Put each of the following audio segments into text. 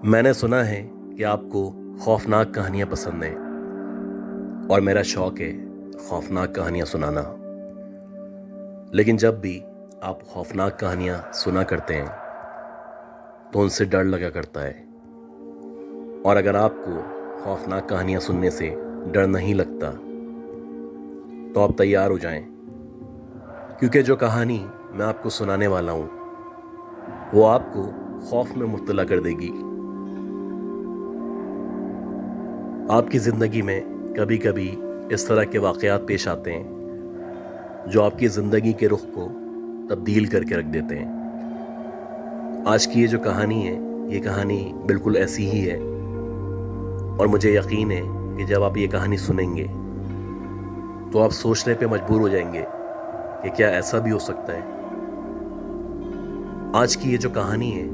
मैंने सुना है कि आपको खौफनाक कहानियाँ पसंद हैं और मेरा शौक़ है खौफनाक कहानियाँ सुनाना। लेकिन जब भी आप खौफनाक कहानियाँ सुना करते हैं तो उनसे डर लगा करता है। और अगर आपको खौफनाक कहानियाँ सुनने से डर नहीं लगता तो आप तैयार हो जाएं, क्योंकि जो कहानी मैं आपको सुनाने वाला हूँ वो आपको खौफ में मुब्तला कर देगी। आपकी ज़िंदगी में कभी कभी इस तरह के वाक़यात पेश आते हैं जो आपकी ज़िंदगी के रुख को तब्दील करके रख देते हैं। आज की ये जो कहानी है, ये कहानी बिल्कुल ऐसी ही है और मुझे यकीन है कि जब आप ये कहानी सुनेंगे तो आप सोचने पे मजबूर हो जाएंगे कि क्या ऐसा भी हो सकता है। आज की ये जो कहानी है,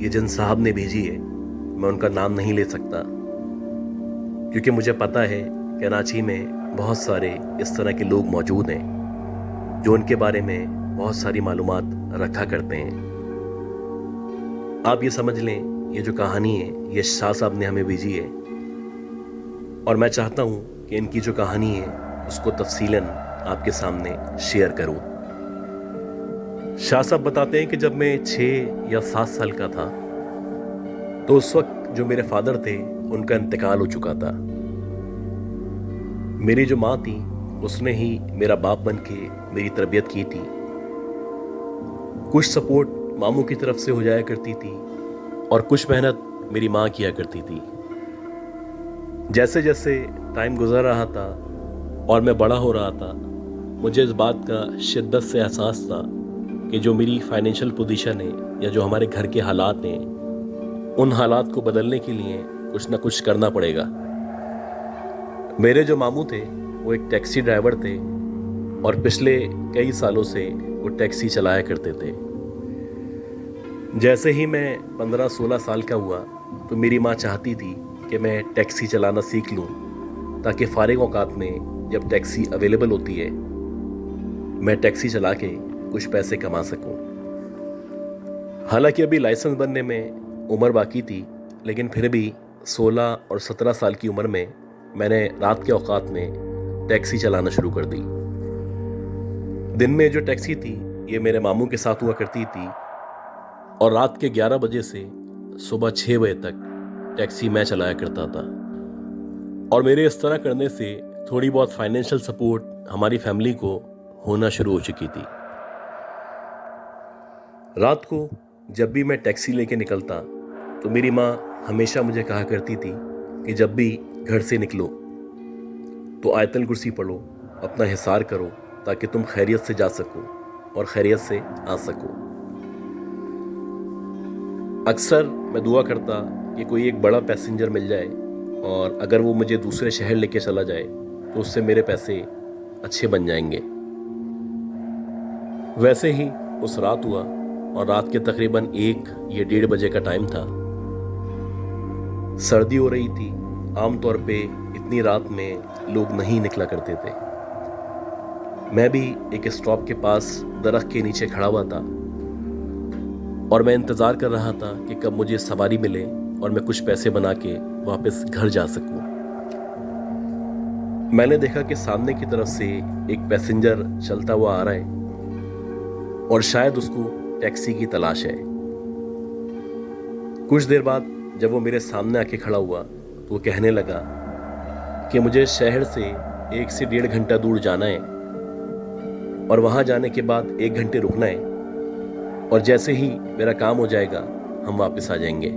ये जिन साहब ने भेजी है, मैं उनका नाम नहीं ले सकता क्योंकि मुझे पता है कराची में बहुत सारे इस तरह के लोग मौजूद हैं जो उनके बारे में बहुत सारी मालूमात रखा करते हैं। आप ये समझ लें, ये जो कहानी है ये शाह साहब ने हमें भेजी है और मैं चाहता हूँ कि इनकी जो कहानी है उसको तफसीलन आपके सामने शेयर करूँ। शाह साहब बताते हैं कि जब मैं 6 या 7 साल का था तो उस वक्त जो मेरे फादर थे उनका इंतकाल हो चुका था। मेरी जो माँ थी उसने ही मेरा बाप बन के मेरी तरबियत की थी। कुछ सपोर्ट मामू की तरफ से हो जाया करती थी और कुछ मेहनत मेरी माँ किया करती थी। जैसे जैसे टाइम गुजर रहा था और मैं बड़ा हो रहा था, मुझे इस बात का शिद्दत से एहसास था कि जो मेरी फाइनेंशियल पोजीशन है या जो हमारे घर के हालात हैं, उन हालात को बदलने के लिए कुछ ना कुछ करना पड़ेगा। मेरे जो मामू थे वो एक टैक्सी ड्राइवर थे और पिछले कई सालों से वो टैक्सी चलाया करते थे। जैसे ही मैं 15-16 साल का हुआ तो मेरी माँ चाहती थी कि मैं टैक्सी चलाना सीख लूँ ताकि फ़ारिग औकात में जब टैक्सी अवेलेबल होती है मैं टैक्सी चला के कुछ पैसे कमा सकूँ। हालांकि अभी लाइसेंस बनने में उम्र बाकी थी, लेकिन फिर भी 16 और 17 साल की उम्र में मैंने रात के औकात में टैक्सी चलाना शुरू कर दी। दिन में जो टैक्सी थी ये मेरे मामू के साथ हुआ करती थी और रात के 11 बजे से सुबह 6 बजे तक टैक्सी मैं चलाया करता था। और मेरे इस तरह करने से थोड़ी बहुत फाइनेंशियल सपोर्ट हमारी फैमिली को होना शुरू हो चुकी थी। रात को जब भी मैं टैक्सी लेके निकलता तो मेरी माँ हमेशा मुझे कहा करती थी कि जब भी घर से निकलो तो आयतल कुर्सी पढ़ो, अपना हिसार करो ताकि तुम खैरियत से जा सको और खैरियत से आ सको। अक्सर मैं दुआ करता कि कोई एक बड़ा पैसेंजर मिल जाए और अगर वो मुझे दूसरे शहर लेके चला जाए तो उससे मेरे पैसे अच्छे बन जाएंगे। वैसे ही उस रात हुआ और रात के तकरीबन 1 या 1:30 बजे का टाइम था। सर्दी हो रही थी। आमतौर पे इतनी रात में लोग नहीं निकला करते थे। मैं भी एक स्टॉप के पास दरख्त के नीचे खड़ा हुआ था और मैं इंतज़ार कर रहा था कि कब मुझे सवारी मिले और मैं कुछ पैसे बना के वापस घर जा सकूं। मैंने देखा कि सामने की तरफ से एक पैसेंजर चलता हुआ आ रहा है और शायद उसको टैक्सी की तलाश है। कुछ देर बाद जब वो मेरे सामने आके खड़ा हुआ तो वो कहने लगा कि मुझे शहर से 1 से 1.5 घंटा दूर जाना है और वहाँ जाने के बाद 1 घंटे रुकना है और जैसे ही मेरा काम हो जाएगा हम वापस आ जाएंगे।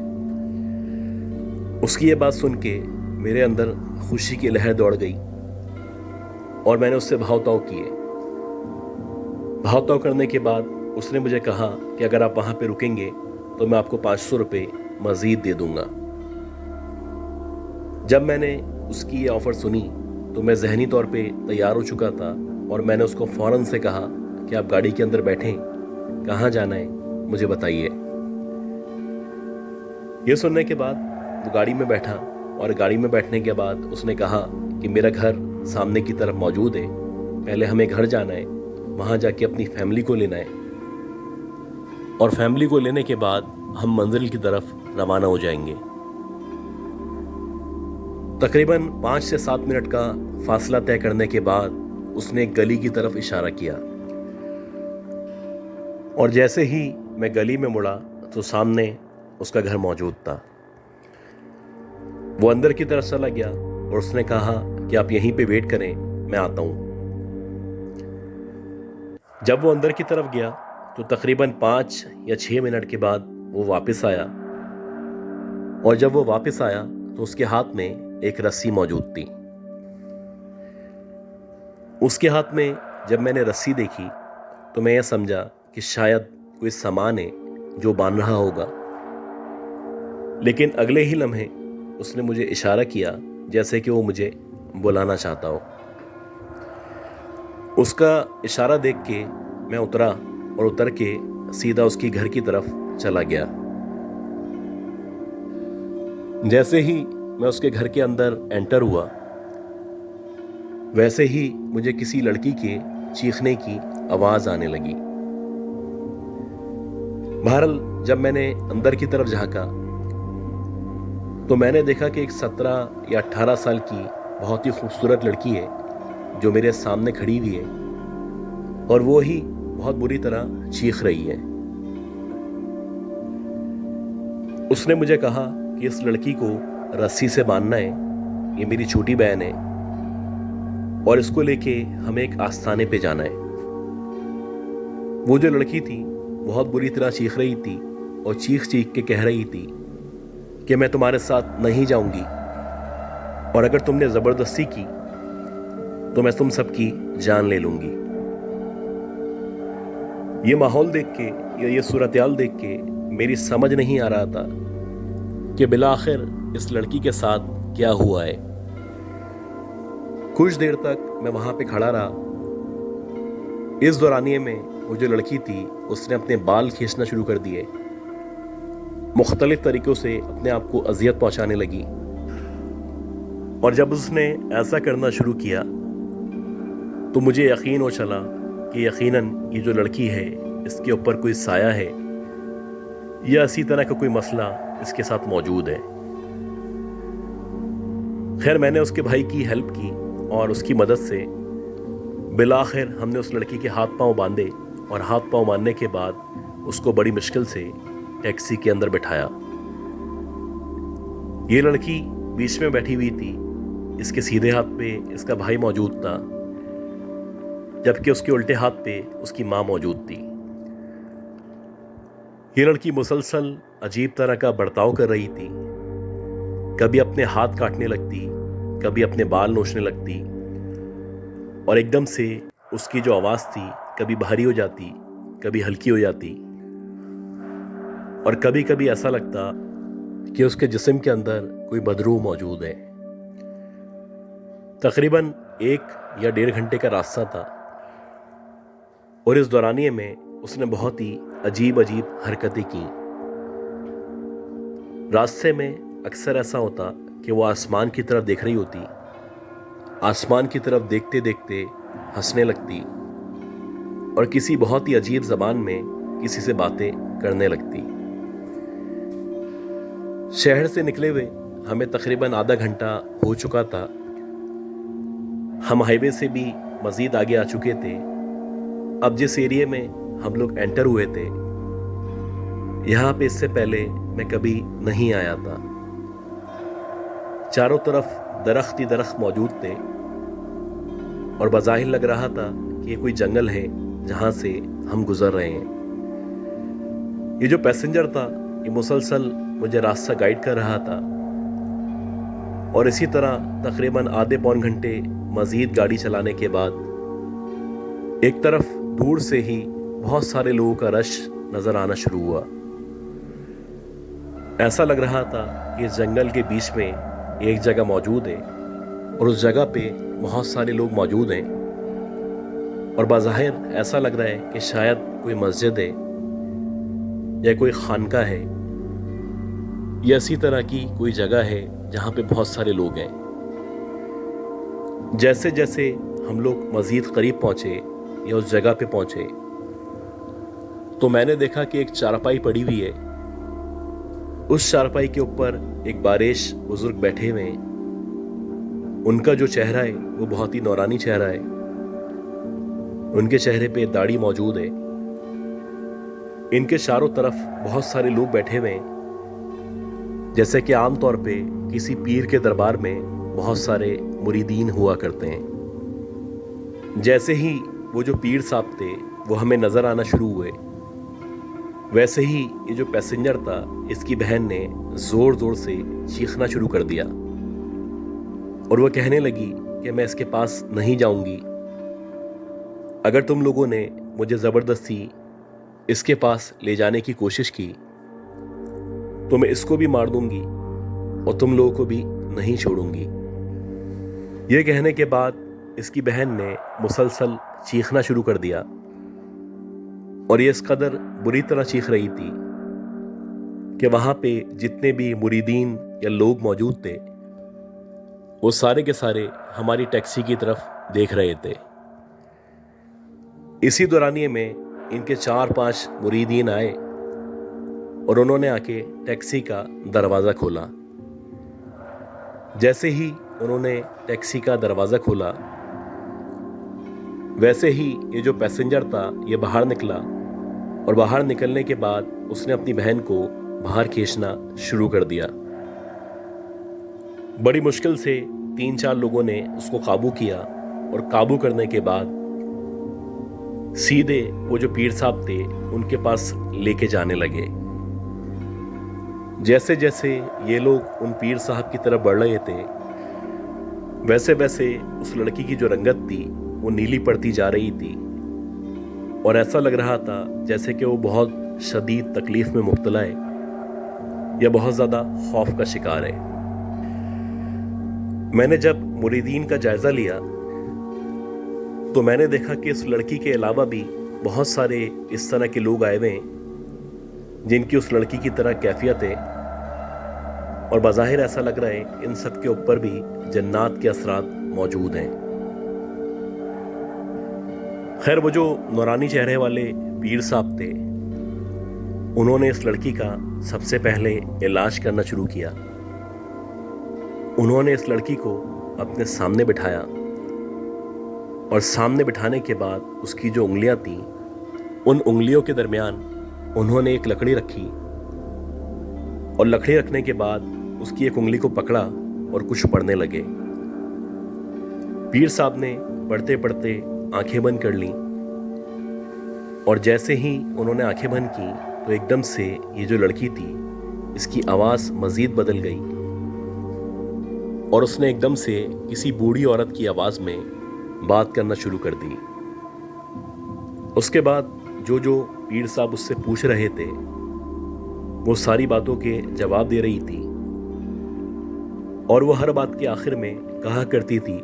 उसकी ये बात सुन के मेरे अंदर खुशी की लहर दौड़ गई और मैंने उससे भाव-ताव किए। भाव-ताव करने के बाद उसने मुझे कहा कि अगर आप वहाँ पे रुकेंगे तो मैं आपको 500 रुपये मज़ीद दे दूंगा। जब मैंने उसकी ये ऑफ़र सुनी तो मैं ज़हनी तौर पे तैयार हो चुका था और मैंने उसको फ़ौरन से कहा कि आप गाड़ी के अंदर बैठें, कहाँ जाना है मुझे बताइए। ये सुनने के बाद वो गाड़ी में बैठा और गाड़ी में बैठने के बाद उसने कहा कि मेरा घर सामने की तरफ मौजूद है, पहले हमें घर जाना है, वहाँ जाके अपनी फैमिली को लेना है और फैमिली को लेने के बाद हम मंजिल की तरफ रवाना हो जाएंगे। तकरीबन 5 से 7 मिनट का फासला तय करने के बाद उसने एक गली की तरफ इशारा किया और जैसे ही मैं गली में मुड़ा तो सामने उसका घर मौजूद था। वो अंदर की तरफ चला गया और उसने कहा कि आप यहीं पे वेट करें, मैं आता हूँ। जब वो अंदर की तरफ गया तो तकरीबन 5 या 6 मिनट के बाद वो वापस आया और जब वो वापस आया तो उसके हाथ में एक रस्सी मौजूद थी। उसके हाथ में जब मैंने रस्सी देखी तो मैं ये समझा कि शायद कोई सामान है जो बांध रहा होगा, लेकिन अगले ही लम्हे उसने मुझे इशारा किया जैसे कि वो मुझे बुलाना चाहता हो। उसका इशारा देख के मैं उतरा और उतर के सीधा उसकी घर की तरफ चला गया। जैसे ही मैं उसके घर के अंदर एंटर हुआ वैसे ही मुझे किसी लड़की के चीखने की आवाज़ आने लगी। बहरहाल जब मैंने अंदर की तरफ झांका तो मैंने देखा कि एक 17 या 18 साल की बहुत ही खूबसूरत लड़की है जो मेरे सामने खड़ी हुई है और वो ही बहुत बुरी तरह चीख रही है। उसने मुझे कहा कि इस लड़की को रस्सी से बांधना है, ये मेरी छोटी बहन है और इसको लेके हमें एक आस्थाने पे जाना है। वो जो लड़की थी बहुत बुरी तरह चीख रही थी और चीख चीख के कह रही थी कि मैं तुम्हारे साथ नहीं जाऊंगी और अगर तुमने ज़बरदस्ती की तो मैं तुम सबकी जान ले लूंगी। ये माहौल देख के या ये सूरत-ए-हाल देख के मेरी समझ नहीं आ रहा था कि बिलाखिर इस लड़की के साथ क्या हुआ है। कुछ देर तक मैं वहां पे खड़ा रहा। इस दौरानिए में वो जो लड़की थी उसने अपने बाल खींचना शुरू कर दिए, मुख्तलिफ तरीक़ों से अपने आप को अजियत पहुंचाने लगी और जब उसने ऐसा करना शुरू किया तो मुझे यकीन हो चला कि यकीनन ये जो लड़की है इसके ऊपर कोई साया है या इसी तरह का कोई मसला इसके साथ मौजूद है। खैर मैंने उसके भाई की हेल्प की और उसकी मदद से बिलाखिर हमने उस लड़की के हाथ पांव बांधे और हाथ पांव बांधने के बाद उसको बड़ी मुश्किल से टैक्सी के अंदर बैठाया। ये लड़की बीच में बैठी हुई थी, इसके सीधे हाथ पे इसका भाई मौजूद था जबकि उसके उल्टे हाथ पे उसकी माँ मौजूद थी। ये लड़की मुसलसल अजीब तरह का बर्ताव कर रही थी, कभी अपने हाथ काटने लगती, कभी अपने बाल नोचने लगती और एकदम से उसकी जो आवाज़ थी कभी भारी हो जाती, कभी हल्की हो जाती और कभी कभी ऐसा लगता कि उसके जिस्म के अंदर कोई बदरूह मौजूद है। तकरीबन 1 या 1.5 घंटे का रास्ता था और इस दौरानिए में उसने बहुत ही अजीब अजीब हरकतें की। रास्ते में अक्सर ऐसा होता कि वो आसमान की तरफ देख रही होती, आसमान की तरफ देखते देखते हंसने लगती और किसी बहुत ही अजीब ज़बान में किसी से बातें करने लगती। शहर से निकले हुए हमें तकरीबन आधा घंटा हो चुका था। हम हाईवे से भी मज़ीद आगे आ चुके थे। अब जिस एरिया में हम लोग एंटर हुए थे यहाँ पे इससे पहले मैं कभी नहीं आया था। चारों तरफ दरख्त ही दरख्त मौजूद थे और बज़ाहिर लग रहा था कि ये कोई जंगल है जहाँ से हम गुजर रहे हैं। ये जो पैसेंजर था ये मुसलसल मुझे रास्ता गाइड कर रहा था और इसी तरह तकरीबन आधे पौन घंटे मज़ीद गाड़ी चलाने के बाद एक तरफ दूर से ही बहुत सारे लोगों का रश नज़र आना शुरू हुआ। ऐसा लग रहा था कि इस जंगल के बीच में एक जगह मौजूद है और उस जगह पे बहुत सारे लोग मौजूद हैं और बाज़ाहिर ऐसा लग रहा है कि शायद कोई मस्जिद है या कोई खानका है या इसी तरह की कोई जगह है जहाँ पे बहुत सारे लोग हैं। जैसे जैसे हम लोग मज़ीद करीब पहुँचे या उस जगह पे पहुँचे तो मैंने देखा कि एक चारपाई पड़ी हुई है। उस चारपाई के ऊपर एक बारिश बुजुर्ग बैठे हुए हैं ان کا جو چہرہ ہے وہ بہت ہی نورانی چہرہ ہے. ان کے چہرے پہ داڑھی موجود ہے. ان کے چاروں طرف بہت سارے لوگ بیٹھے ہوئے ہیں، جیسے کہ عام طور پہ کسی پیر کے دربار میں بہت سارے مریدین ہوا کرتے ہیں. جیسے ہی وہ جو پیر صاحب تھے وہ ہمیں نظر آنا شروع ہوئے، ویسے ہی یہ جو پیسنجر تھا اس کی بہن نے زور زور سے چیخنا شروع کر دیا اور وہ کہنے لگی کہ میں اس کے پاس نہیں جاؤں گی. اگر تم لوگوں نے مجھے زبردستی اس کے پاس لے جانے کی کوشش کی تو میں اس کو بھی مار دوں گی اور تم لوگوں کو بھی نہیں چھوڑوں گی. یہ کہنے کے بعد اس کی بہن نے مسلسل چیخنا شروع کر دیا اور یہ اس قدر بری طرح چیخ رہی تھی کہ وہاں پہ جتنے بھی مریدین یا لوگ موجود تھے وہ سارے کے سارے ہماری ٹیکسی کی طرف دیکھ رہے تھے. اسی دورانیے میں ان کے 4-5 مریدین آئے اور انہوں نے آ کے ٹیکسی کا دروازہ کھولا. جیسے ہی انہوں نے ٹیکسی کا دروازہ کھولا ویسے ہی یہ جو پیسنجر تھا یہ باہر نکلا اور باہر نکلنے کے بعد اس نے اپنی بہن کو باہر کھینچنا شروع کر دیا. بڑی مشکل سے 3-4 لوگوں نے اس کو قابو کیا اور قابو کرنے کے بعد سیدھے وہ جو پیر صاحب تھے ان کے پاس لے کے جانے لگے. جیسے جیسے یہ لوگ ان پیر صاحب کی طرف بڑھ رہے تھے ویسے ویسے اس لڑکی کی جو رنگت تھی وہ نیلی پڑتی جا رہی تھی اور ایسا لگ رہا تھا جیسے کہ وہ بہت شدید تکلیف میں مبتلا ہے یا بہت زیادہ خوف کا شکار ہے. میں نے جب مریدین کا جائزہ لیا تو میں نے دیکھا کہ اس لڑکی کے علاوہ بھی بہت سارے اس طرح کے لوگ آئے ہوئے ہیں جن کی اس لڑکی کی طرح کیفیت ہے اور بظاہر ایسا لگ رہا ہے ان سب کے اوپر بھی جنات کے اثرات موجود ہیں. خیر وہ جو نورانی چہرے والے پیر صاحب تھے انہوں نے اس لڑکی کا سب سے پہلے علاج کرنا شروع کیا. انہوں نے اس لڑکی کو اپنے سامنے بٹھایا اور سامنے بٹھانے کے بعد اس کی جو انگلیاں تھیں ان انگلیوں کے درمیان انہوں نے ایک لکڑی رکھی اور لکڑی رکھنے کے بعد اس کی ایک انگلی کو پکڑا اور کچھ پڑھنے لگے. پیر صاحب نے پڑھتے پڑھتے آنکھیں بند کر لیں اور جیسے ہی انہوں نے آنکھیں بند کی تو ایک دم سے یہ جو لڑکی تھی اس کی آواز مزید بدل گئی اور اس نے ایک دم سے کسی بوڑھی عورت کی آواز میں بات کرنا شروع کر دی. اس کے بعد جو پیر صاحب اس سے پوچھ رہے تھے وہ ساری باتوں کے جواب دے رہی تھی اور وہ ہر بات کے آخر میں کہا کرتی تھی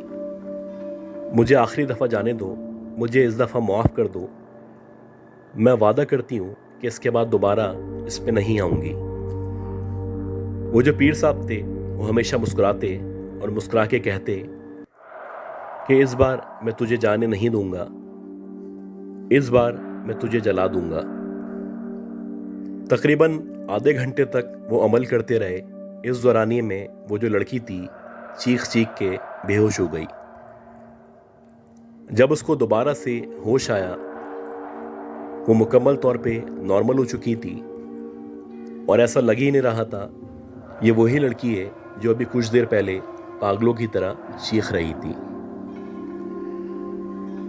مجھے آخری دفعہ جانے دو، مجھے اس دفعہ معاف کر دو، میں وعدہ کرتی ہوں کہ اس کے بعد دوبارہ اس پہ نہیں آؤں گی. وہ جو پیر صاحب تھے وہ ہمیشہ مسکراتے اور مسکرا کے کہتے کہ اس بار میں تجھے جانے نہیں دوں گا، اس بار میں تجھے جلا دوں گا. تقریباً آدھے گھنٹے تک وہ عمل کرتے رہے. اس دورانیے میں وہ جو لڑکی تھی چیخ چیخ کے بے ہوش ہو گئی. جب اس کو دوبارہ سے ہوش آیا وہ مکمل طور پہ نارمل ہو چکی تھی اور ایسا لگ ہی نہیں رہا تھا یہ وہی لڑکی ہے جو ابھی کچھ دیر پہلے پاگلوں کی طرح چیخ رہی تھی.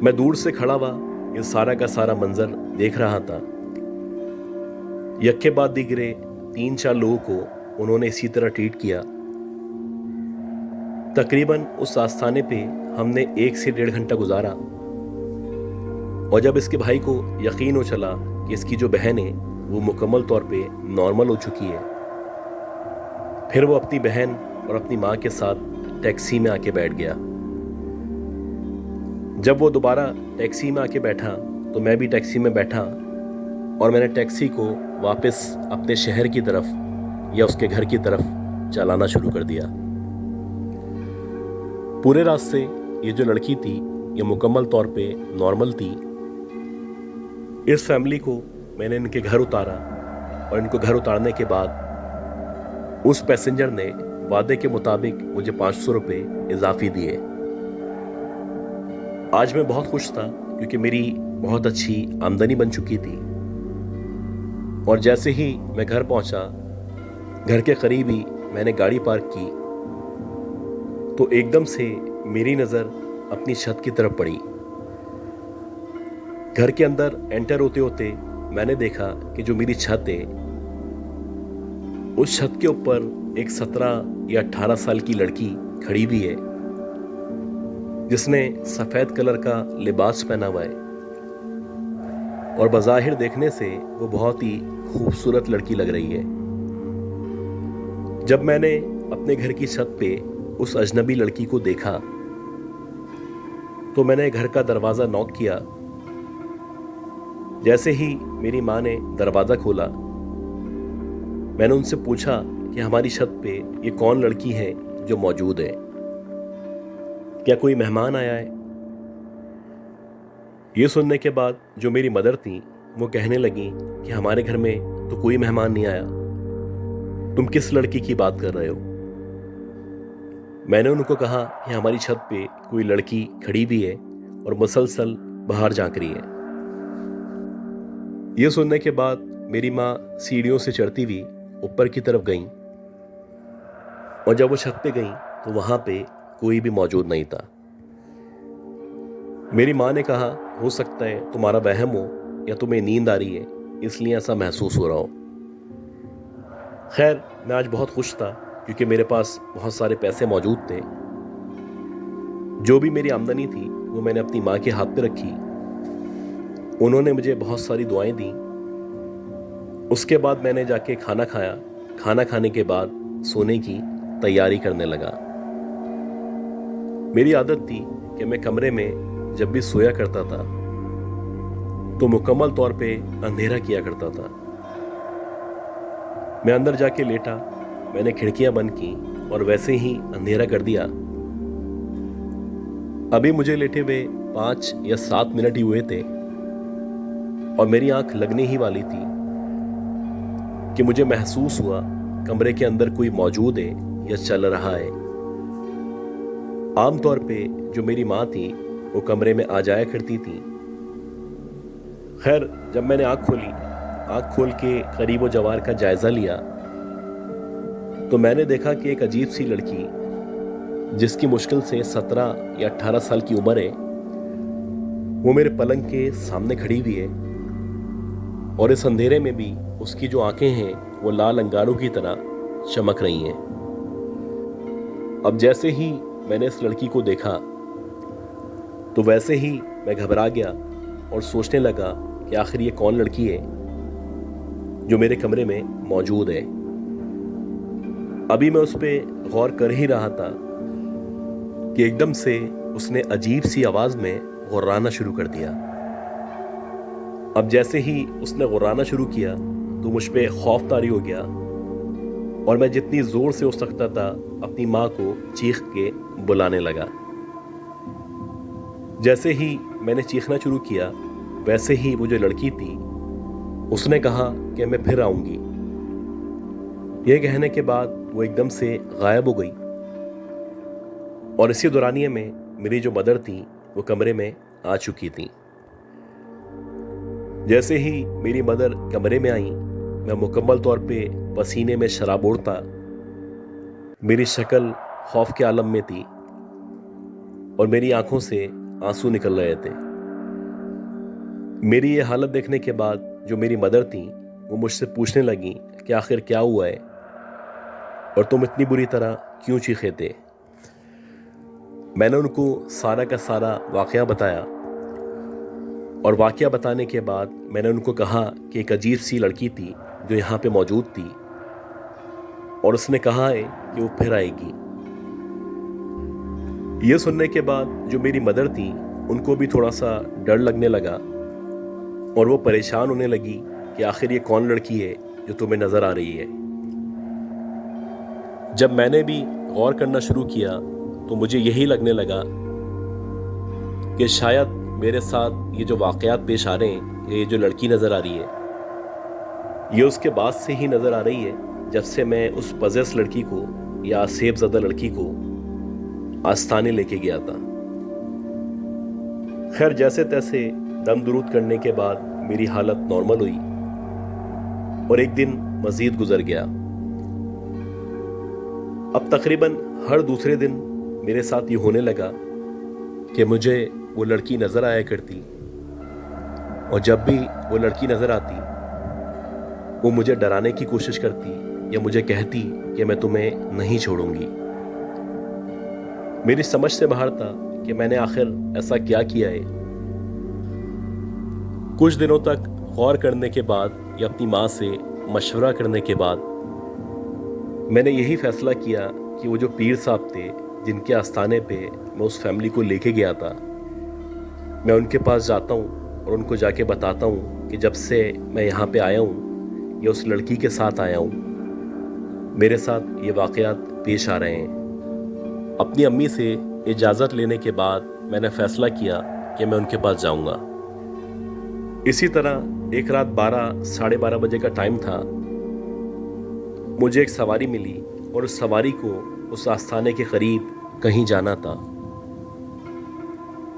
میں دور سے کھڑا ہوا یہ سارا کا سارا منظر دیکھ رہا تھا. یکے بعد دیگرے 3-4 لوگوں کو انہوں نے اسی طرح ٹریٹ کیا. تقریباً اس آستانے پہ ہم نے 1 سے 1.5 گھنٹہ گزارا اور جب اس کے بھائی کو یقین ہو چلا کہ اس کی جو بہن ہے وہ مکمل طور پہ نارمل ہو چکی ہے پھر وہ اپنی بہن اور اپنی ماں کے ساتھ ٹیکسی میں آ کے بیٹھ گیا. جب وہ دوبارہ ٹیکسی میں آ کے بیٹھا تو میں بھی ٹیکسی میں بیٹھا اور میں نے ٹیکسی کو واپس اپنے شہر کی طرف یا اس کے گھر کی طرف چلانا شروع کر دیا. پورے راستے یہ جو لڑکی تھی یہ مکمل طور پہ نارمل تھی. اس فیملی کو میں نے ان کے گھر اتارا اور ان کو گھر اتارنے کے بعد اس پیسنجر نے وعدے کے مطابق مجھے 500 روپے اضافی دیے۔ آج میں بہت خوش تھا کیونکہ میری بہت اچھی آمدنی بن چکی تھی، اور جیسے ہی میں گھر پہنچا، گھر کے قریب ہی میں نے گاڑی پارک کی تو ایک دم سے میری نظر اپنی چھت کی طرف پڑی۔ گھر کے اندر انٹر ہوتے ہوتے میں نے دیکھا کہ جو میری چھت ہے، اس چھت کے اوپر ایک 17 یا 18 سال کی لڑکی کھڑی ہوئی ہے جس نے سفید کلر کا لباس پہنا ہوا ہے، اور بظاہر دیکھنے سے وہ بہت ہی خوبصورت لڑکی لگ رہی ہے۔ جب میں نے اپنے گھر کی چھت پہ اس اجنبی لڑکی کو دیکھا تو میں نے گھر کا دروازہ نوک کیا۔ جیسے ہی میری ماں نے دروازہ کھولا، میں نے ان سے پوچھا کہ ہماری چھت پہ یہ کون لڑکی ہے جو موجود ہے؟ کیا کوئی مہمان آیا ہے؟ یہ سننے کے بعد جو میری مدر تھیں وہ کہنے لگیں کہ ہمارے گھر میں تو کوئی مہمان نہیں آیا، تم کس لڑکی کی بات کر رہے ہو؟ میں نے ان کو کہا کہ ہماری چھت پہ کوئی لڑکی کھڑی بھی ہے اور مسلسل باہر جھانک رہی ہے۔ یہ سننے کے بعد میری ماں سیڑھیوں سے چڑھتی ہوئی اوپر کی طرف گئیں، اور جب وہ چھت پہ گئیں تو وہاں پہ کوئی بھی موجود نہیں تھا۔ میری ماں نے کہا ہو سکتا ہے تمہارا وہم ہو یا تمہیں نیند آ رہی ہے، اس لیے ایسا محسوس ہو رہا ہو۔ خیر، میں آج بہت خوش تھا کیونکہ میرے پاس بہت سارے پیسے موجود تھے۔ جو بھی میری آمدنی تھی وہ میں نے اپنی ماں کے ہاتھ پہ رکھی۔ انہوں نے مجھے بہت ساری دعائیں دیں۔ اس کے بعد میں نے جا کے کھانا کھایا۔ کھانا کھانے کے بعد سونے کی تیاری کرنے لگا۔ میری عادت تھی کہ میں کمرے میں جب بھی سویا کرتا تھا تو مکمل طور پہ اندھیرا کیا کرتا تھا۔ میں اندر جا کے لیٹا، میں نے کھڑکیاں بند کی اور ویسے ہی اندھیرا کر دیا۔ ابھی مجھے لیٹے ہوئے 5 یا 7 منٹ ہی ہوئے تھے اور میری آنکھ لگنے ہی والی تھی کہ مجھے محسوس ہوا کمرے کے اندر کوئی موجود ہے یا چل رہا ہے۔ عام طور پہ جو میری ماں تھی وہ کمرے میں آ جایا کرتی تھی۔ خیر، جب میں نے آنکھ کھول کے قریب و جوار کا جائزہ لیا تو میں نے دیکھا کہ ایک عجیب سی لڑکی جس کی مشکل سے 17 یا 18 سال کی عمر ہے، وہ میرے پلنگ کے سامنے کھڑی ہوئی ہے، اور اس اندھیرے میں بھی اس کی جو آنکھیں ہیں وہ لال انگاروں کی طرح چمک رہی ہیں۔ اب جیسے ہی میں نے اس لڑکی کو دیکھا تو ویسے ہی میں گھبرا گیا اور سوچنے لگا کہ آخر یہ کون لڑکی ہے جو میرے کمرے میں موجود ہے۔ ابھی میں اس پہ غور کر ہی رہا تھا کہ ایک دم سے اس نے عجیب سی آواز میں غرانا شروع کر دیا۔ اب جیسے ہی اس نے غرانا شروع کیا تو مجھ پہ خوف طاری ہو گیا، اور میں جتنی زور سے ہو سکتا تھا اپنی ماں کو چیخ کے بلانے لگا۔ جیسے ہی میں نے چیخنا شروع کیا ویسے ہی وہ جو لڑکی تھی اس نے کہا کہ میں پھر آؤں گی۔ یہ کہنے کے بعد وہ ایک دم سے غائب ہو گئی، اور اسی دورانیے میں میری جو مدر تھی وہ کمرے میں آ چکی تھی۔ جیسے ہی میری مدر کمرے میں آئیں، میں مکمل طور پہ پسینے میں شرابور تھا، میری شکل خوف کے عالم میں تھی اور میری آنکھوں سے آنسو نکل رہے تھے۔ میری یہ حالت دیکھنے کے بعد جو میری مدر تھیں وہ مجھ سے پوچھنے لگیں کہ آخر کیا ہوا ہے اور تم اتنی بری طرح کیوں چیخے تھے۔ میں نے ان کو سارا کا سارا واقعہ بتایا، اور واقعہ بتانے کے بعد میں نے ان کو کہا کہ ایک عجیب سی لڑکی تھی جو یہاں پہ موجود تھی، اور اس نے کہا ہے کہ وہ پھر آئے گی۔ یہ سننے کے بعد جو میری مدر تھی ان کو بھی تھوڑا سا ڈر لگنے لگا، اور وہ پریشان ہونے لگی کہ آخر یہ کون لڑکی ہے جو تمہیں نظر آ رہی ہے۔ جب میں نے بھی غور کرنا شروع کیا تو مجھے یہی لگنے لگا کہ شاید میرے ساتھ یہ جو واقعات پیش آ رہے ہیں، یہ جو لڑکی نظر آ رہی ہے، یہ اس کے بعد سے ہی نظر آ رہی ہے جب سے میں اس پزیس لڑکی کو या आसेब ज़दा लड़की को आस्थाने लेके गया था। खैर जैसे तैसे दम दुरूद करने के बाद मेरी हालत नॉर्मल हुई और एक दिन मज़ीद गुजर गया। अब तकरीबन हर दूसरे दिन मेरे साथ ये होने लगा कि मुझे वो लड़की नज़र आया करती, और जब भी वो लड़की नज़र आती वो मुझे डराने की कोशिश करती या मुझे कहती कि मैं तुम्हें नहीं छोड़ूंगी। मेरी समझ से बाहर था कि मैंने आखिर ऐसा क्या किया है। कुछ दिनों तक गौर करने के बाद या अपनी माँ से मशवरा करने के बाद मैंने यही फैसला किया कि वो जो पीर साहब थे जिनके आस्थाने पे मैं उस फैमिली को लेके गया था, मैं उनके पास जाता हूँ और उनको जाके बताता हूँ कि जब से मैं यहाँ पे आया हूँ या उस लड़की के साथ आया हूँ, मेरे साथ ये वाक़यात पेश आ रहे हैं। अपनी अम्मी से इजाज़त लेने के बाद मैंने फ़ैसला किया कि मैं उनके पास जाऊँगा। इसी तरह एक रात 12 साढ़े 12 बजे का टाइम था। मुझे एक सवारी मिली और उस सवारी को उस आस्थाने के करीब कहीं जाना था।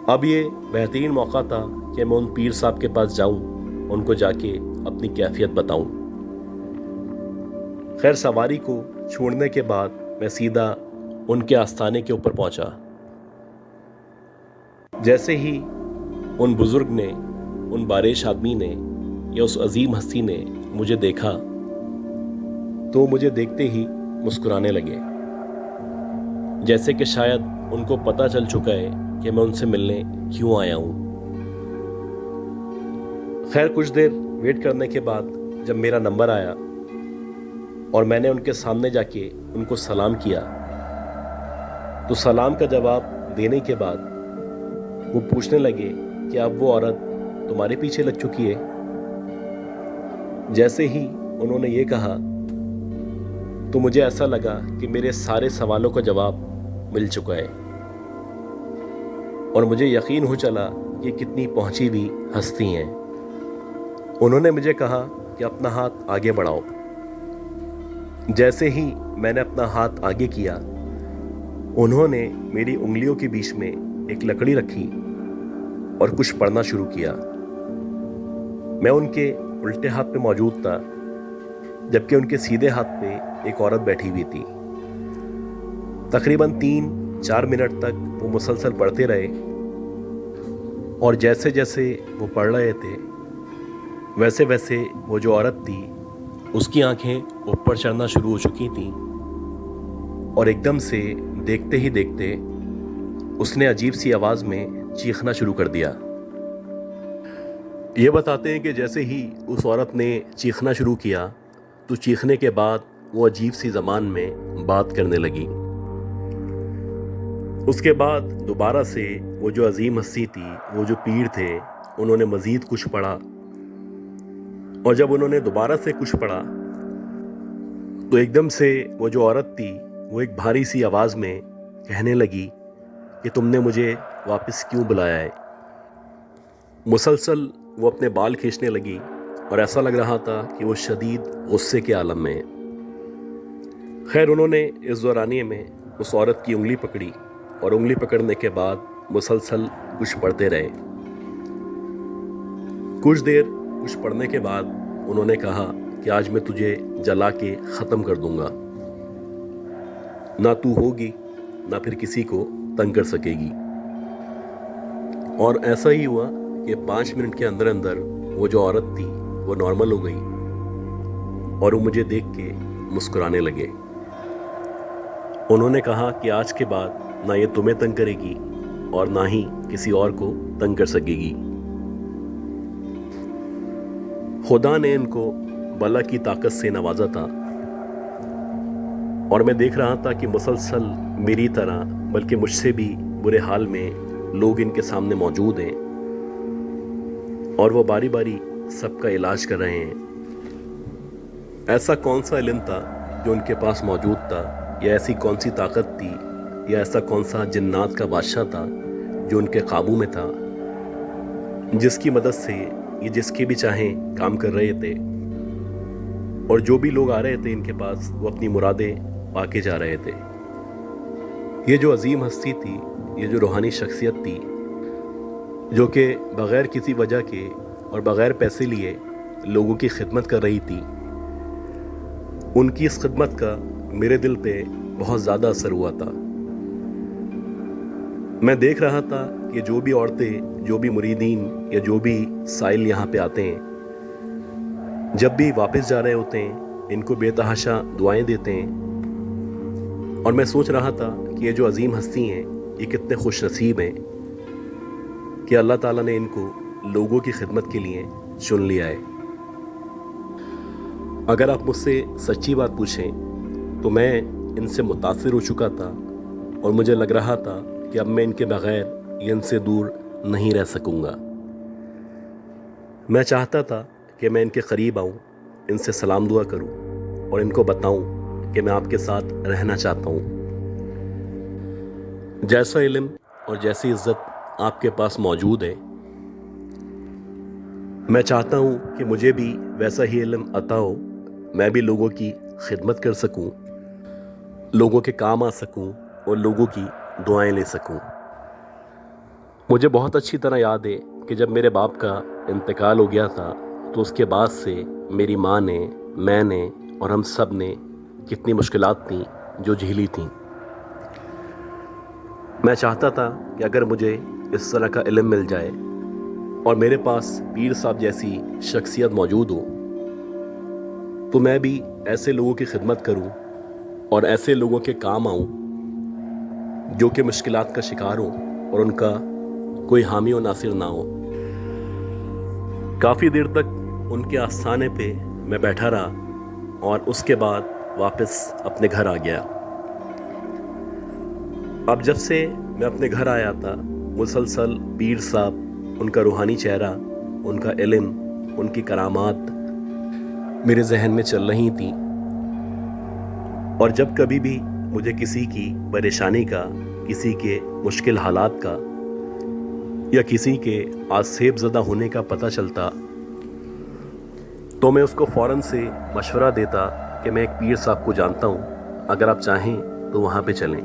अब ये बेहतरीन मौका था कि मैं उन पीर साहब के पास जाऊं, उनको जाके अपनी कैफियत बताऊं। खैर सवारी को छोड़ने के बाद मैं सीधा उनके आस्थाने के ऊपर पहुंचा। जैसे ही उन बुजुर्ग ने, उन बारिश आदमी ने या उस अजीम हस्ती ने मुझे देखा तो मुझे देखते ही मुस्कुराने लगे, जैसे कि शायद उनको पता चल चुका है कि मैं उनसे मिलने क्यों आया हूं। खैर कुछ देर वेट करने के बाद जब मेरा नंबर आया और मैंने उनके सामने जाके उनको सलाम किया, तो सलाम का जवाब देने के बाद वो पूछने लगे कि अब वो औरत तुम्हारे पीछे लग चुकी है। जैसे ही उन्होंने ये कहा तो मुझे ऐसा लगा कि मेरे सारे सवालों का जवाब मिल चुका है और मुझे यकीन हो चला कि कितनी पहुंची हुई हस्ती हैं। उन्होंने मुझे कहा कि अपना हाथ आगे बढ़ाओ। जैसे ही मैंने अपना हाथ आगे किया, उन्होंने मेरी उंगलियों के बीच में एक लकड़ी रखी और कुछ पढ़ना शुरू किया। मैं उनके उल्टे हाथ पे मौजूद था, जबकि उनके सीधे हाथ पे एक औरत बैठी हुई थी। तकरीबन 3-4 मिनट तक वो मुसलसल पढ़ते रहे और जैसे जैसे वो पढ़ रहे थे वैसे वैसे वो जो औरत थी उसकी आंखें ऊपर चढ़ना शुरू हो चुकी थीं और एकदम से देखते ही देखते उसने अजीब सी आवाज़ में चीखना शुरू कर दिया। ये बताते हैं कि जैसे ही उस औरत ने चीखना शुरू किया तो चीखने के बाद वो अजीब सी ज़बान में बात करने लगी। उसके बाद दोबारा से वो जो अजीम हस्ती थी, वो जो पीर थे, उन्होंने मज़ीद कुछ पढ़ा और जब उन्होंने दोबारा से कुछ पढ़ा तो एकदम से वो जो औरत थी वो एक भारी सी आवाज़ में कहने लगी कि तुमने मुझे वापस क्यों बुलाया है। मुसलसल वो अपने बाल खींचने लगी और ऐसा लग रहा था कि वो शदीद गुस्से के आलम में है। खैर उन्होंने इस दौरानिए में उस औरत की उंगली पकड़ी और उंगली पकड़ने के बाद मुसलसल कुछ पढ़ते रहे। कुछ देर कुछ पढ़ने के बाद उन्होंने कहा कि आज मैं तुझे जला के ख़त्म कर दूंगा, ना तू होगी ना फिर किसी को तंग कर सकेगी। और ऐसा ही हुआ कि 5 मिनट के अंदर अंदर वो जो औरत थी वो नॉर्मल हो गई और वो मुझे देख के मुस्कुराने लगे। उन्होंने कहा कि आज के बाद ना ये तुम्हें तंग करेगी और ना ही किसी और को तंग कर सकेगी। खुदा ने इनको बला की ताकत से नवाजा था और मैं देख रहा था कि मुसलसल मेरी तरह बल्कि मुझसे भी बुरे हाल में लोग इनके सामने मौजूद हैं और वो बारी बारी सबका इलाज कर रहे हैं। ऐसा कौन सा इल्म था जो उनके पास मौजूद था, या ऐसी कौन सी ताकत थी, या ऐसा कौन सा जिन्नात का बादशाह था जो उनके काबू में था, जिसकी मदद से ये जिसके भी चाहें काम कर रहे थे और जो भी लोग आ रहे थे इनके पास वो अपनी मुरादें पाके जा रहे थे। ये जो अजीम हस्ती थी, ये जो रूहानी शख्सियत थी, जो कि बग़ैर किसी वजह के और बग़ैर पैसे लिए लोगों की खिदमत कर रही थी, उनकी इस खिदमत का मेरे दिल पे बहुत ज़्यादा असर हुआ था। मैं देख रहा था कि जो भी औरतें, जो भी मुरीदीन या जो भी साइल यहाँ पे आते हैं, जब भी वापस जा रहे होते हैं, इनको बेतहाशा दुआएं देते हैं। और मैं सोच रहा था कि ये जो अजीम हस्ती हैं, ये कितने खुश नसीब हैं कि अल्लाह ताला ने इनको लोगों की खिदमत के लिए चुन लिया है। अगर आप मुझसे सच्ची बात पूछें तो मैं इनसे मुतासिर हो चुका था और मुझे लग रहा था कि अब मैं इनके बग़ैर इनसे दूर नहीं रह सकूँगा। मैं चाहता था कि मैं इनके करीब आऊँ, इनसे सलाम दुआ करूँ और इनको बताऊँ कि मैं आपके साथ रहना चाहता हूँ। जैसा इल्म और जैसी इज़्ज़त आपके पास मौजूद है, मैं चाहता हूँ कि मुझे भी वैसा ही इल्म अता हो, मैं भी लोगों की खिदमत कर सकूँ, लोगों के काम आ सकूँ और लोगों की दुआएं ले सकूँ। मुझे बहुत अच्छी तरह याद है कि जब मेरे बाप का इंतकाल हो गया था तो उसके बाद से मेरी माँ ने, मैंने और हम सब ने कितनी मुश्किलात थी जो झेली थी। मैं चाहता था कि अगर मुझे इस तरह का इल्म मिल जाए और मेरे पास पीर साहब जैसी शख्सियत मौजूद हो तो मैं भी ऐसे लोगों की खिदमत करूं और ऐसे लोगों के काम आऊं जो कि मुश्किलात का शिकार हो और उनका कोई हामी और नासिर ना हो। काफ़ी देर तक उनके आस्थाने पे मैं बैठा रहा और उसके बाद वापस अपने घर आ गया। अब जब से मैं अपने घर आया था, मुसलसल पीर साहब, उनका रूहानी चेहरा, उनका इल्म, उनकी करामात मेरे जहन में चल रही थी। और जब कभी भी मुझे किसी की परेशानी का, किसी के मुश्किल हालात का या किसी के आसेब ज़दा होने का पता चलता तो मैं उसको फ़ौरन से मशवरा देता कि मैं एक पीर साहब को जानता हूँ, अगर आप चाहें तो वहाँ पे चलें।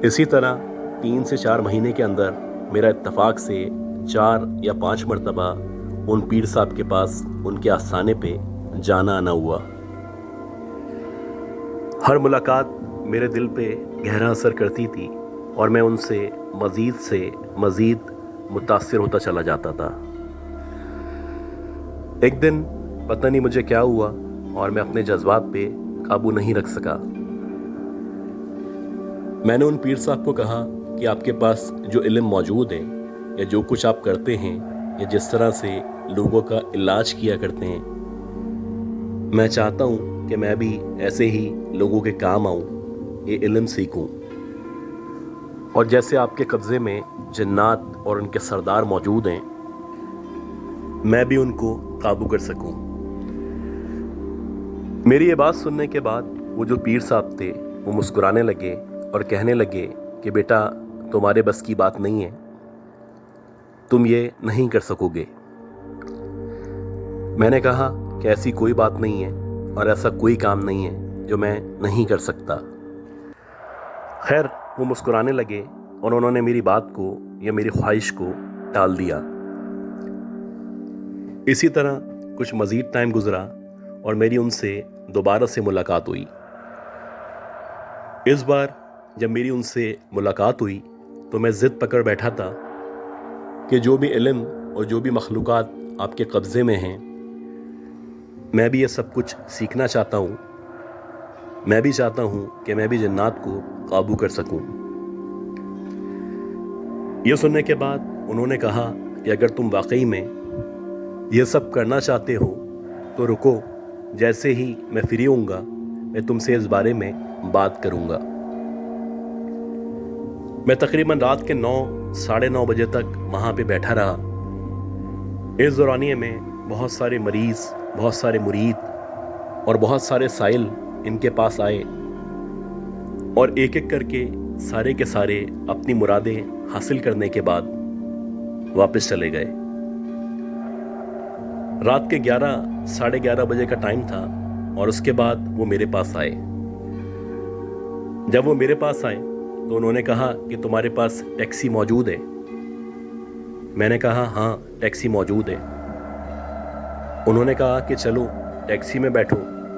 इसी तरह 3 से 4 महीने के अंदर मेरा इत्तफाक से 4 या 5 मरतबा उन पीर साहब के पास, उनके आस्थाने पे जाना आना हुआ। हर मुलाकात मेरे दिल पे गहरा असर करती थी और मैं उनसे मज़ीद से मज़ीद मुतासिर होता चला जाता था। एक दिन पता नहीं मुझे क्या हुआ और मैं अपने जज्बात पे काबू नहीं रख सका। मैंने उन पीर साहब को कहा कि आपके पास जो इल्म मौजूद है या जो कुछ आप करते हैं या जिस तरह से लोगों का इलाज किया करते हैं, मैं चाहता हूँ कि मैं भी ऐसे ही लोगों के काम आऊँ, ये इल्म सीखूँ और जैसे आपके कब्ज़े में जन्नात और उनके सरदार मौजूद हैं, मैं भी उनको काबू कर सकूँ। मेरी ये बात सुनने के बाद वो जो पीर साहब थे वो मुस्कुराने लगे और कहने लगे कि बेटा, तुम्हारे बस की बात नहीं है, तुम ये नहीं कर सकोगे। मैंने कहा कि ऐसी कोई बात नहीं है और ऐसा कोई काम नहीं है जो मैं नहीं कर सकता। खैर, वो मुस्कुराने लगे और उन्होंने मेरी बात को या मेरी ख्वाहिश को टाल दिया। इसी तरह कुछ मज़ीद टाइम गुजरा और मेरी उनसे दोबारा से मुलाकात हुई। इस बार जब मेरी उनसे मुलाकात हुई तो मैं ज़िद पकड़ बैठा था कि जो भी इल्म और जो भी मखलूक़ात आपके कब्ज़े में हैं, मैं भी ये सब कुछ सीखना चाहता हूँ। मैं भी चाहता हूँ कि मैं भी जन्नात को काबू कर सकूँ। ये सुनने के बाद उन्होंने कहा कि अगर तुम वाकई में ये सब करना चाहते हो तो रुको, जैसे ही मैं फ्री होऊंगा मैं तुमसे इस बारे में बात करूँगा। मैं तकरीबन रात के 9, साढ़े 9 बजे तक वहाँ पे बैठा रहा। इस दौरानिए में बहुत सारे मरीज़, बहुत सारे मुरीद और बहुत सारे साइल इनके पास आए और एक एक करके सारे के सारे अपनी मुरादें हासिल करने के बाद वापस चले गए। रात के 11, साढ़े 11 बजे का टाइम था और उसके बाद वो मेरे पास आए। जब वो मेरे पास आए तो उन्होंने कहा कि तुम्हारे पास टैक्सी मौजूद है। मैंने कहा हाँ, टैक्सी मौजूद है। उन्होंने कहा कि चलो टैक्सी में बैठो,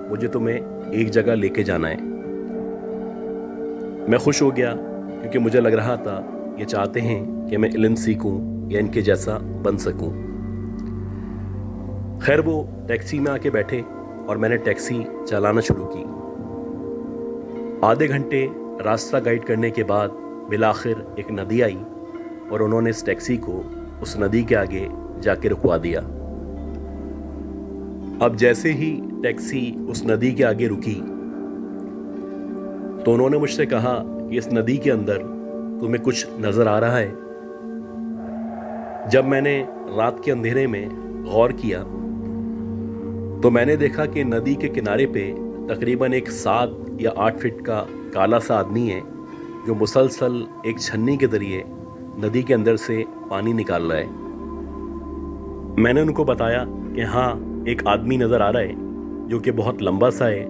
मुझे तुम्हें एक जगह लेके जाना है। मैं खुश हो गया क्योंकि मुझे लग रहा था ये चाहते हैं कि मैं इल्म सीखूं या इनके जैसा बन सकूं। खैर वो टैक्सी में आके बैठे और मैंने टैक्सी चलाना शुरू की। आधे घंटे रास्ता गाइड करने के बाद बिलाखिर एक नदी आई और उन्होंने इस टैक्सी को उस नदी के आगे जाके रुकवा दिया। अब जैसे ही टैक्सी उस नदी के आगे रुकी तो उन्होंने मुझसे कहा कि इस नदी के अंदर तुम्हें कुछ नजर आ रहा है। जब मैंने रात के अंधेरे में गौर किया तो मैंने देखा कि नदी के किनारे पे तकरीबन एक 7 या 8 फीट का काला सा आदमी है जो मुसलसल एक छन्नी के जरिए नदी के अंदर से पानी निकाल रहा है। मैंने उनको बताया कि हाँ, एक आदमी नज़र आ रहा है जो कि बहुत लंबा सा है,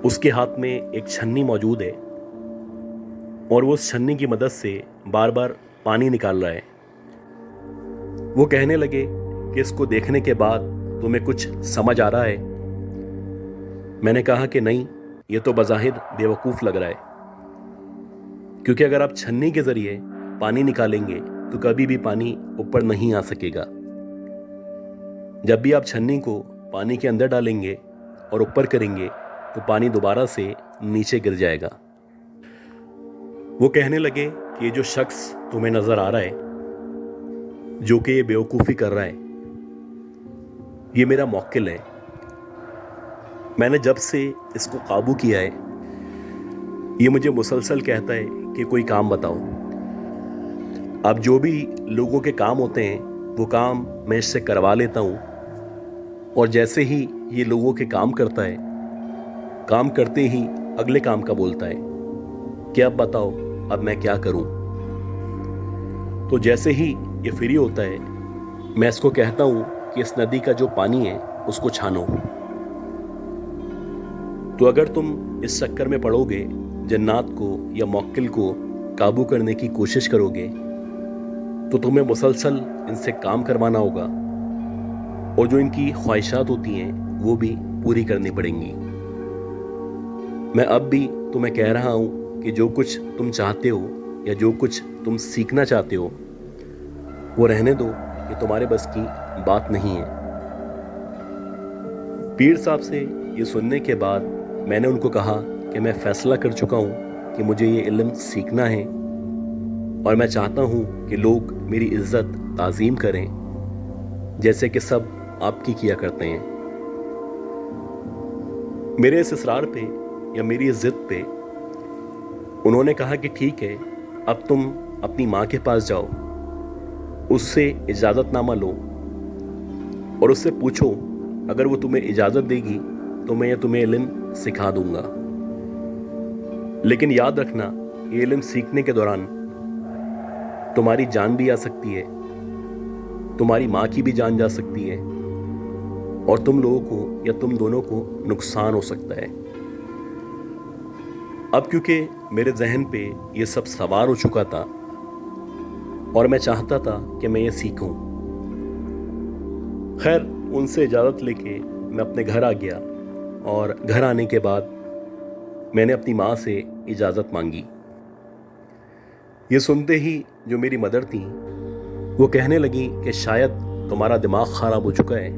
उसके हाथ में एक छन्नी मौजूद है और वो उस छन्नी की मदद से बार बार पानी निकाल रहा है। वो कहने लगे कि इसको देखने के बाद तुम्हें कुछ समझ आ रहा है? मैंने कहा कि नहीं, ये तो बज़ाहिर बेवकूफ़ लग रहा है, क्योंकि अगर आप छन्नी के ज़रिए पानी निकालेंगे तो कभी भी पानी ऊपर नहीं आ सकेगा। जब भी आप छन्नी को पानी के अंदर डालेंगे और ऊपर करेंगे तो पानी दोबारा से नीचे गिर जाएगा। वो कहने लगे कि ये जो शख्स तुम्हें नज़र आ रहा है जो कि ये बेवकूफ़ी कर रहा है, ये मेरा मौक्किल है। मैंने जब से इसको काबू किया है ये मुझे मुसलसल कहता है कि कोई काम बताओ। अब जो भी लोगों के काम होते हैं वो काम मैं इससे करवा लेता हूँ और जैसे ही ये लोगों के काम करता है, काम करते ही अगले काम का बोलता है कि अब बताओ अब मैं क्या करूँ। तो जैसे ही ये फ्री होता है मैं इसको कहता हूँ कि इस नदी का जो पानी है उसको छानो। तो अगर तुम इस चक्कर में पड़ोगे, जन्नात को या मौक्किल को काबू करने की कोशिश करोगे, तो तुम्हें मुसलसल इनसे काम करवाना होगा और जो इनकी ख्वाहिशात होती हैं वो भी पूरी करनी पड़ेंगी। मैं अब भी तुम्हें कह रहा हूँ कि जो कुछ तुम चाहते हो या जो कुछ तुम सीखना चाहते हो वो रहने दो, ये तुम्हारे बस की बात नहीं है। पीर साहब से ये सुनने के बाद मैंने उनको कहा कि मैं फैसला कर चुका हूँ कि मुझे ये इल्म सीखना है और मैं चाहता हूँ कि लोग मेरी इज्जत ताज़ीम करें जैसे कि सब आपकी किया करते हैं। मेरे इस इसरार पे या मेरी इस जिद पे उन्होंने कहा कि ठीक है, अब तुम अपनी माँ के पास जाओ, उससे इजाज़तनामा लो और उससे पूछो, अगर वो तुम्हें इजाज़त देगी तो मैं तुम्हें इल्म सिखा दूंगा। लेकिन याद रखना, ये इल्म सीखने के दौरान तुम्हारी जान भी आ सकती है, तुम्हारी माँ की भी जान जा सकती है और तुम लोगों को या तुम दोनों को नुकसान हो सकता है। अब क्योंकि मेरे जहन पे ये सब सवार हो चुका था और मैं चाहता था कि मैं ये सीखूं। खैर उनसे इजाज़त लेके मैं अपने घर आ गया और घर आने के बाद मैंने अपनी माँ से इजाज़त मांगी। ये सुनते ही जो मेरी मदर थी वो कहने लगी कि शायद तुम्हारा दिमाग ख़राब हो चुका है,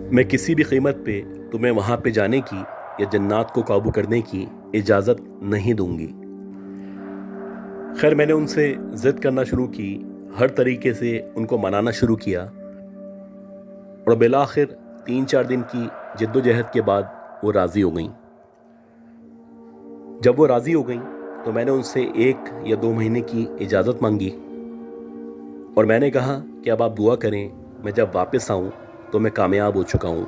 मैं किसी भी कीमत पे तुम्हें वहाँ पे जाने की या जन्नात को काबू करने की इजाज़त नहीं दूंगी। खैर मैंने उनसे ज़िद करना शुरू की, हर तरीके से उनको मनाना शुरू किया और बिलाखिर 3-4 दिन की जिद्दोजहद के बाद वो राज़ी हो गईं। जब वो राज़ी हो गईं तो मैंने उनसे 1 या 2 महीने की इजाज़त मांगी और मैंने कहा कि अब आप दुआ करें, मैं जब वापस आऊँ तो मैं कामयाब हो चुका हूँ।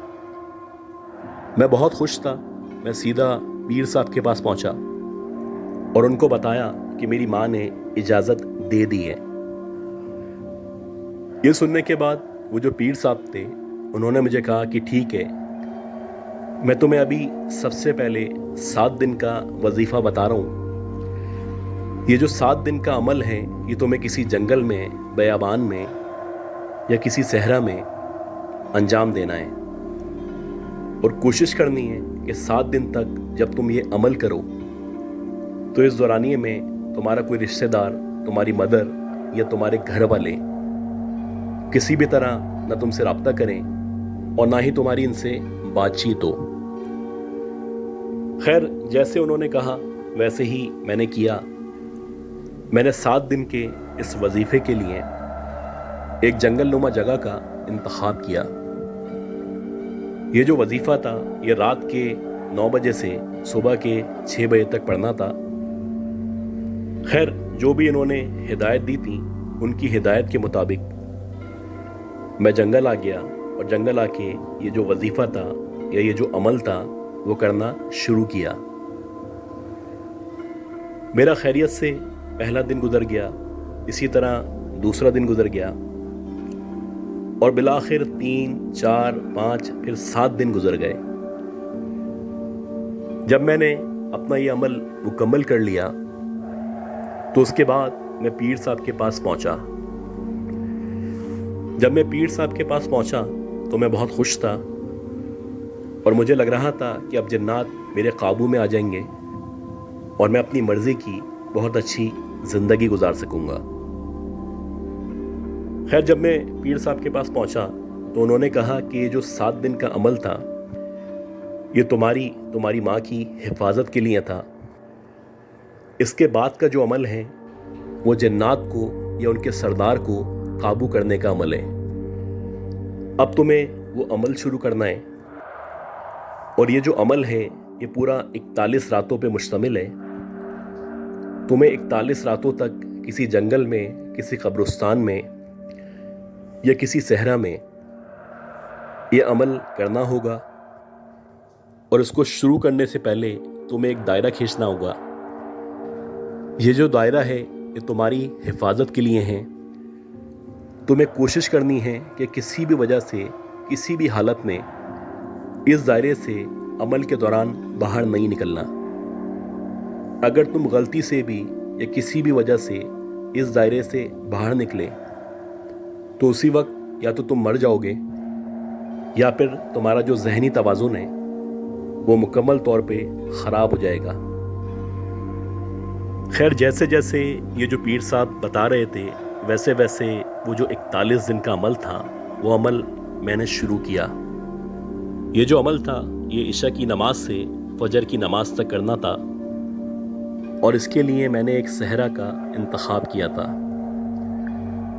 मैं बहुत खुश था। मैं सीधा पीर साहब के पास पहुँचा और उनको बताया कि मेरी माँ ने इजाज़त दे दी है। ये सुनने के बाद वो जो पीर साहब थे उन्होंने मुझे कहा कि ठीक है, मैं तुम्हें अभी सबसे पहले 7 दिन का वजीफ़ा बता रहा हूँ। ये जो 7 दिन का अमल है, ये तुम्हें किसी जंगल में, बयाबान में या किसी सहरा में अंजाम देना है और कोशिश करनी है कि 7 दिन तक जब तुम ये अमल करो तो इस दौरानिए में तुम्हारा कोई रिश्तेदार, तुम्हारी मदर या तुम्हारे घर वाले किसी भी तरह न तुमसे रब्ता करें और ना ही तुम्हारी इनसे बातचीत हो। खैर, जैसे उन्होंने कहा वैसे ही मैंने किया। मैंने 7 दिन के इस वजीफे के लिए एक जंगल नुमा जगह का इंतखाब किया। ये जो वजीफा था, ये रात के 9 बजे से सुबह के 6 बजे तक पढ़ना था। खैर, जो भी इन्होंने हिदायत दी थी, उनकी हिदायत के मुताबिक मैं जंगल आ गया और जंगल आके ये जो वजीफा था या ये जो अमल था वो करना शुरू किया। मेरा खैरियत से पहला दिन गुजर गया, इसी तरह दूसरा दिन गुजर गया और बिलाखिर 3, 4, 5 फिर 7 दिन गुजर गए। जब मैंने अपना ये अमल मुकम्मल कर लिया तो उसके बाद मैं पीर साहब के पास पहुंचा। जब मैं पीर साहब के पास पहुंचा तो मैं बहुत खुश था और मुझे लग रहा था कि अब जन्नात मेरे काबू में आ जाएंगे और मैं अपनी मर्जी की बहुत अच्छी जिंदगी गुजार सकूंगा। खैर, जब मैं पीर साहब के पास पहुंचा तो उन्होंने कहा कि ये जो 7 दिन का अमल था, ये तुम्हारी माँ की हिफाजत के लिए था। इसके बाद का जो अमल है वो जन्नात को या उनके सरदार को काबू करने का अमल है। अब तुम्हें वो अमल शुरू करना है और ये जो अमल है ये पूरा 41 रातों पे मुश्तमिल है। तुम्हें 41 रातों तक किसी जंगल में, किसी कब्रिस्तान में या किसी सहरा में ये अमल करना होगा और इसको शुरू करने से पहले तुम्हें एक दायरा खींचना होगा। ये जो दायरा है ये तुम्हारी हिफाजत के लिए है। तुम्हें कोशिश करनी है कि किसी भी वजह से, किसी भी हालत में इस दायरे से अमल के दौरान बाहर नहीं निकलना। अगर तुम गलती से भी या किसी भी वजह से इस दायरे से बाहर निकले तो उसी वक्त या तो तुम मर जाओगे या फिर तुम्हारा जो जहनी तवाज़ुन है वो मुकम्मल तौर पे ख़राब हो जाएगा। खैर, जैसे जैसे ये जो पीर साहब बता रहे थे वैसे वैसे वो जो 41 दिन का अमल था वो अमल मैंने शुरू किया। ये जो अमल था ये इशा की नमाज से फजर की नमाज तक करना था और इसके लिए मैंने एक सहरा का इंतखाब किया था।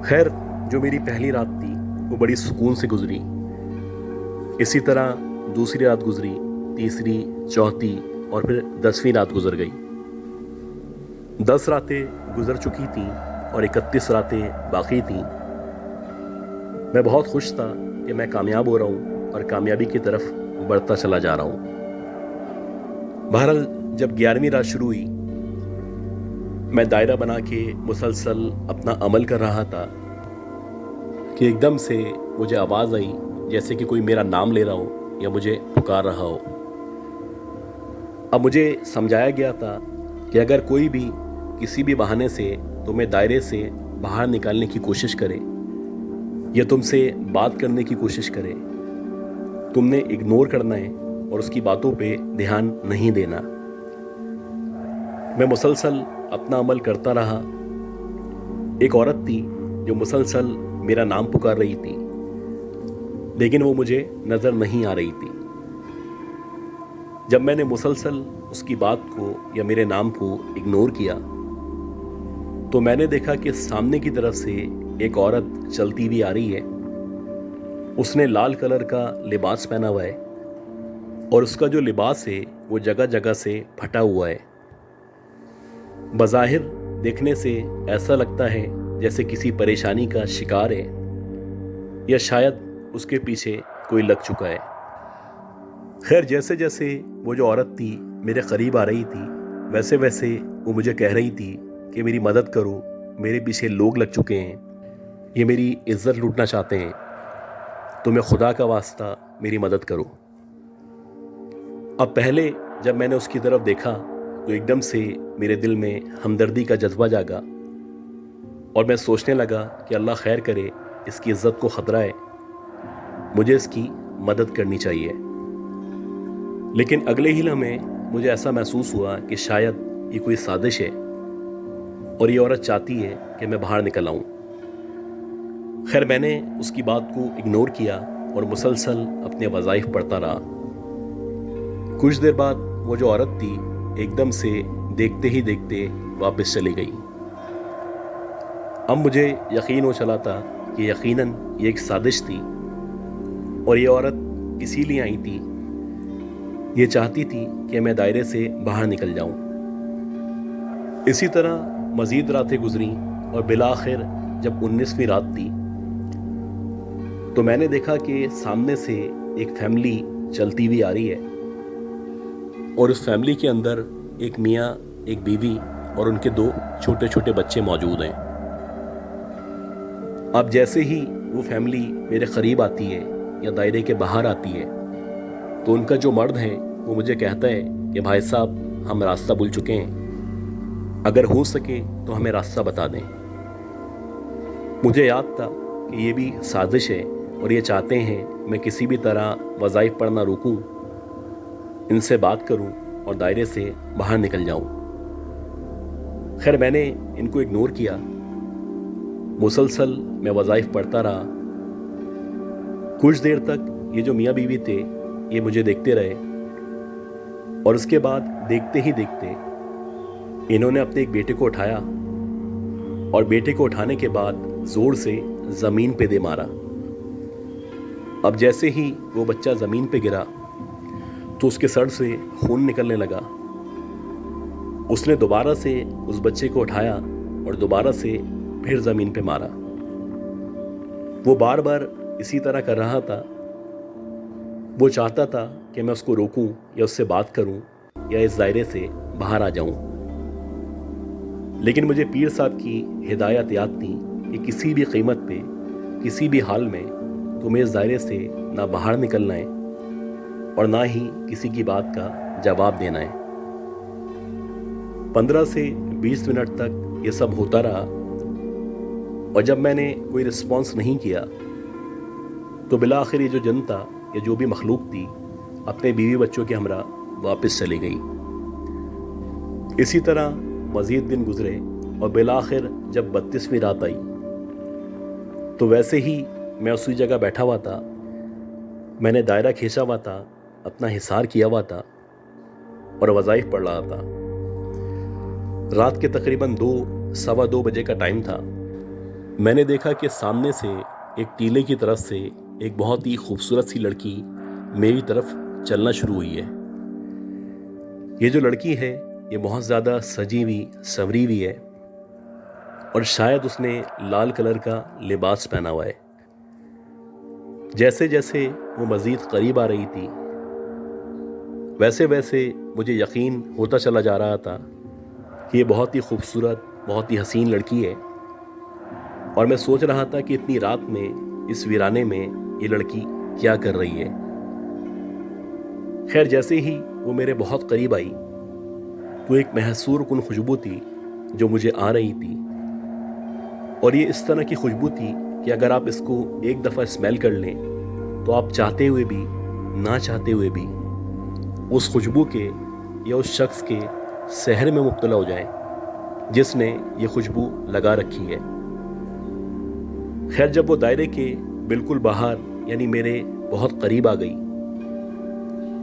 खैर, जो मेरी पहली रात थी वो बड़ी सुकून से गुजरी। इसी तरह दूसरी रात गुजरी, तीसरी, चौथी और फिर 10वीं रात गुजर गई। 10 रातें गुजर चुकी थीं और 31 रातें बाकी थीं। मैं बहुत खुश था कि मैं कामयाब हो रहा हूँ और कामयाबी की तरफ बढ़ता चला जा रहा हूँ। बहरहाल, जब 11वीं रात शुरू हुई, मैं दायरा बना के मुसलसल अपना अमल कर रहा था कि एकदम से मुझे आवाज़ आई जैसे कि कोई मेरा नाम ले रहा हो या मुझे पुकार रहा हो। अब मुझे समझाया गया था कि अगर कोई भी किसी भी बहाने से तुम्हें दायरे से बाहर निकालने की कोशिश करे या तुमसे बात करने की कोशिश करे, तुमने इग्नोर करना है और उसकी बातों पे ध्यान नहीं देना। मैं मुसलसल अपना अमल करता रहा। एक औरत थी जो मुसलसल मेरा नाम पुकार रही थी, लेकिन वो मुझे नज़र नहीं आ रही थी। जब मैंने मुसलसल उसकी बात को या मेरे नाम को इग्नोर किया तो मैंने देखा कि सामने की तरफ से एक औरत चलती हुई आ रही है। उसने लाल कलर का लिबास पहना हुआ है और उसका जो लिबास है वो जगह जगह से फटा हुआ है। बज़ाहिर देखने से ऐसा लगता है जैसे किसी परेशानी का शिकार है या शायद उसके पीछे कोई लग चुका है। खैर, जैसे जैसे वो जो औरत थी मेरे करीब आ रही थी वैसे वैसे वो मुझे कह रही थी कि मेरी मदद करो, मेरे पीछे लोग लग चुके हैं, ये मेरी इज्जत लूटना चाहते हैं, तुम्हें खुदा का वास्ता मेरी मदद करो। अब पहले जब मैंने उसकी तरफ देखा तो एकदम से मेरे दिल में हमदर्दी का जज्बा जागा और मैं सोचने लगा कि अल्लाह खैर करे, इसकी इज्जत को ख़तरा है, मुझे इसकी मदद करनी चाहिए। लेकिन अगले ही लम्हे मुझे ऐसा महसूस हुआ कि शायद ये कोई साजिश है और ये औरत चाहती है कि मैं बाहर निकल आऊँ। खैर, मैंने उसकी बात को इग्नोर किया और मुसलसल अपने वज़ाइफ पढ़ता रहा। कुछ देर बाद वो जो औरत थी एकदम से देखते ही देखते वापस चली गई। अब मुझे यकीन हो चला था कि यकीनन ये एक साजिश थी और ये औरत इसीलिए आई थी, ये चाहती थी कि मैं दायरे से बाहर निकल जाऊं। इसी तरह मज़ीद रातें गुजरी और बिलाखिर जब 19वीं रात थी तो मैंने देखा कि सामने से एक फैमिली चलती हुई आ रही है और उस फैमिली के अंदर एक मियाँ, एक बीवी और उनके 2 छोटे छोटे बच्चे मौजूद हैं। अब जैसे ही वो फैमिली मेरे करीब आती है या दायरे के बाहर आती है तो उनका जो मर्द है वो मुझे कहता है कि भाई साहब, हम रास्ता भूल चुके हैं, अगर हो सके तो हमें रास्ता बता दें। मुझे याद था कि ये भी साजिश है और ये चाहते हैं मैं किसी भी तरह वज़ाइफ पढ़ना रोकूं, इनसे बात करूं और दायरे से बाहर निकल जाऊं। खैर, मैंने इनको इग्नोर किया। मुसलसल मैं वज़ाइफ पढ़ता रहा। कुछ देर तक ये जो मियाँ बीवी थे ये मुझे देखते रहे और उसके बाद देखते ही देखते इन्होंने अपने एक बेटे को उठाया और बेटे को उठाने के बाद जोर से ज़मीन पे दे मारा। अब जैसे ही वो बच्चा ज़मीन पे गिरा तो उसके सर से खून निकलने लगा। उसने दोबारा से उस बच्चे को उठाया और दोबारा से फिर ज़मीन पे मारा। वो बार बार इसी तरह कर रहा था। वो चाहता था कि मैं उसको रोकूं या उससे बात करूं या इस दायरे से बाहर आ जाऊं। लेकिन मुझे पीर साहब की हिदायत याद थी कि किसी भी कीमत पे, किसी भी हाल में तुम्हें इस दायरे से ना बाहर निकलना है और ना ही किसी की बात का जवाब देना है। 15 से 20 मिनट तक ये सब होता रहा और जब मैंने कोई रिस्पॉन्स नहीं किया तो बिलाखिर ये जो जनता या जो भी मखलूक थी अपने बीवी बच्चों के हमरा वापस चली गई। इसी तरह मज़ीद दिन गुजरे और बिलाखिर जब 32वीं रात आई तो वैसे ही मैं उसी जगह बैठा हुआ था। मैंने दायरा खींचा हुआ था, अपना हिसार किया हुआ था और वज़ाइफ पढ़ रहा था। रात के तकरीबन 2-2:15 बजे का टाइम था। मैंने देखा कि सामने से एक टीले की तरफ से एक बहुत ही खूबसूरत सी लड़की मेरी तरफ चलना शुरू हुई है। ये जो लड़की है ये बहुत ज़्यादा सजी हुई संवरी हुई है और शायद उसने लाल कलर का लिबास पहना हुआ है। जैसे जैसे वो मज़ीद करीब आ रही थी वैसे वैसे मुझे यकीन होता चला जा रहा था कि ये बहुत ही खूबसूरत, बहुत ही हसीन लड़की है और मैं सोच रहा था कि इतनी रात में इस वीराने में ये लड़की क्या कर रही है। खैर, जैसे ही वो मेरे बहुत करीब आई तो एक महसूर कुन खुशबू थी जो मुझे आ रही थी और ये इस तरह की खुशबू थी कि अगर आप इसको एक दफ़ा स्मेल कर लें तो आप चाहते हुए भी ना चाहते हुए भी उस खुशबू के या उस शख्स के सहर में मुब्तला हो जाएं जिसने ये खुशबू लगा रखी है। खैर, जब वो दायरे के बिल्कुल बाहर यानी मेरे बहुत करीब आ गई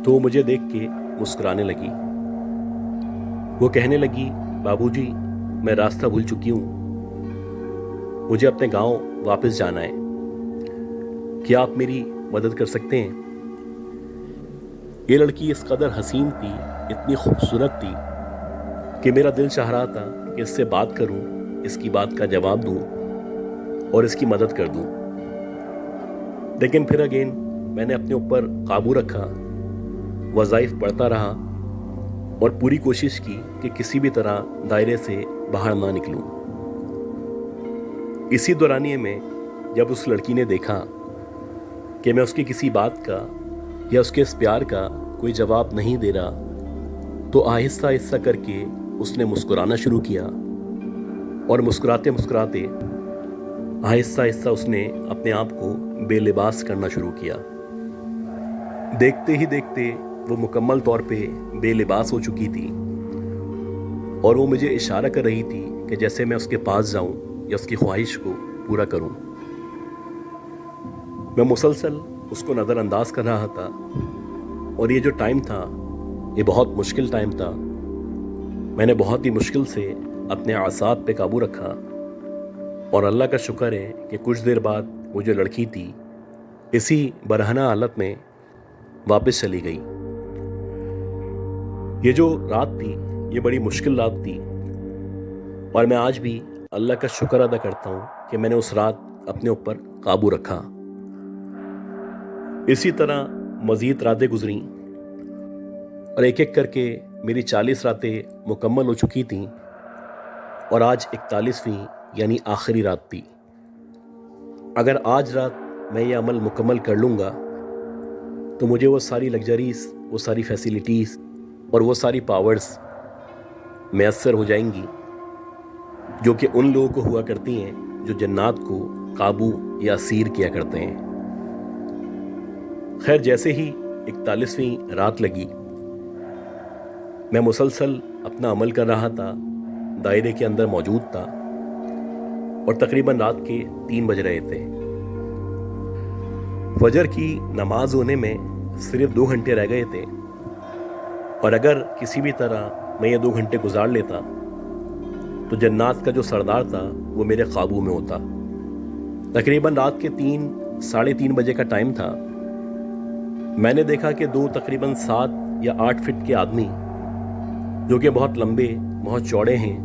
तो वो मुझे देख के मुस्कुराने लगी। वो कहने लगी, बाबूजी, मैं रास्ता भूल चुकी हूँ, मुझे अपने गांव वापस जाना है, क्या आप मेरी मदद कर सकते हैं? ये लड़की इस कदर हसीन थी, इतनी खूबसूरत थी कि मेरा दिल चाह रहा था कि इससे बात करूं, इसकी बात का जवाब दूं और इसकी मदद कर दूं। लेकिन फिर अगेन मैंने अपने ऊपर काबू रखा, वज़ाइफ पढ़ता रहा और पूरी कोशिश की कि किसी भी तरह दायरे से बाहर ना निकलूं। इसी दौरानिए में जब उस लड़की ने देखा कि मैं उसकी किसी बात का या उसके इस प्यार का कोई जवाब नहीं दे रहा तो आहिस्ता आहिस्ता करके उसने मुस्कुराना शुरू किया, और मुस्कुराते मुस्कुराते आहिस्ता आहिस्ता उसने अपने आप को बेलिबास करना शुरू किया। देखते ही देखते वो मुकम्मल तौर पे बेलिबास हो चुकी थी, और वो मुझे इशारा कर रही थी कि जैसे मैं उसके पास जाऊं या उसकी ख्वाहिश को पूरा करूं। मैं मुसलसल उसको नज़रअंदाज कर रहा था, और ये जो टाइम था ये बहुत मुश्किल टाइम था। मैंने बहुत ही मुश्किल से अपने आसाब पे काबू रखा, और अल्लाह का शुक्र है कि कुछ देर बाद वो जो लड़की थी इसी बरहना हालत में वापस चली गई। ये जो रात थी ये बड़ी मुश्किल रात थी, और मैं आज भी अल्लाह का शुक्र अदा करता हूँ कि मैंने उस रात अपने ऊपर काबू रखा। इसी तरह मज़ीद रातें गुजरी, और एक एक करके मेरी 40 रातें मुकम्मल हो चुकी थीं, और आज 41वीं यानी आखिरी रात थी। अगर आज रात मैं ये अमल मुकम्मल कर लूँगा तो मुझे वो सारी लग्जरीज़, वो सारी फैसिलिटीज़ और वो सारी पावर्स मैसर हो जाएंगी जो कि उन लोगों को हुआ करती हैं जो जन्नात को काबू या असीर किया करते हैं। खैर, जैसे ही 41वीं रात लगी, मैं मुसलसल अपना अमल कर रहा था, दायरे के अंदर मौजूद था, और तकरीबन रात के 3 बज रहे थे। फजर की नमाज होने में सिर्फ 2 घंटे रह गए थे, और अगर किसी भी तरह मैं ये 2 घंटे गुजार लेता तो जन्नात का जो सरदार था वो मेरे काबू में होता। तकरीबन रात के 3-3:30 बजे का टाइम था। मैंने देखा कि 2 तकरीबन 7 या 8 फीट के आदमी जो कि बहुत लंबे, बहुत चौड़े हैं,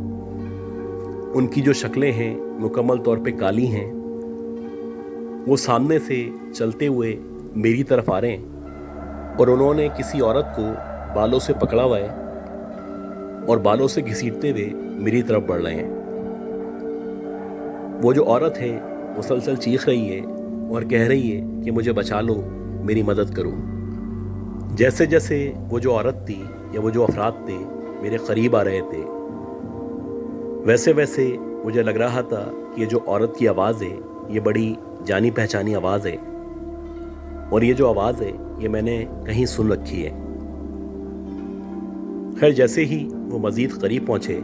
उनकी जो शक्लें हैं मुकम्मल तौर पे काली हैं, वो सामने से चलते हुए मेरी तरफ आ रहे हैं, और उन्होंने किसी औरत को बालों से पकड़ा हुआ है और बालों से घसीटते हुए मेरी तरफ बढ़ रहे हैं। वो जो औरत है मुसलसल चीख रही है और कह रही है कि मुझे बचा लो, मेरी मदद करो। जैसे जैसे वो जो औरत थी या वो जो अफराद थे मेरे करीब आ रहे थे, वैसे वैसे मुझे लग रहा था कि ये जो औरत की आवाज़ है ये बड़ी जानी पहचानी आवाज़ है, और ये जो आवाज़ है ये मैंने कहीं सुन रखी है। खैर, जैसे ही वो मज़ीद करीब पहुँचे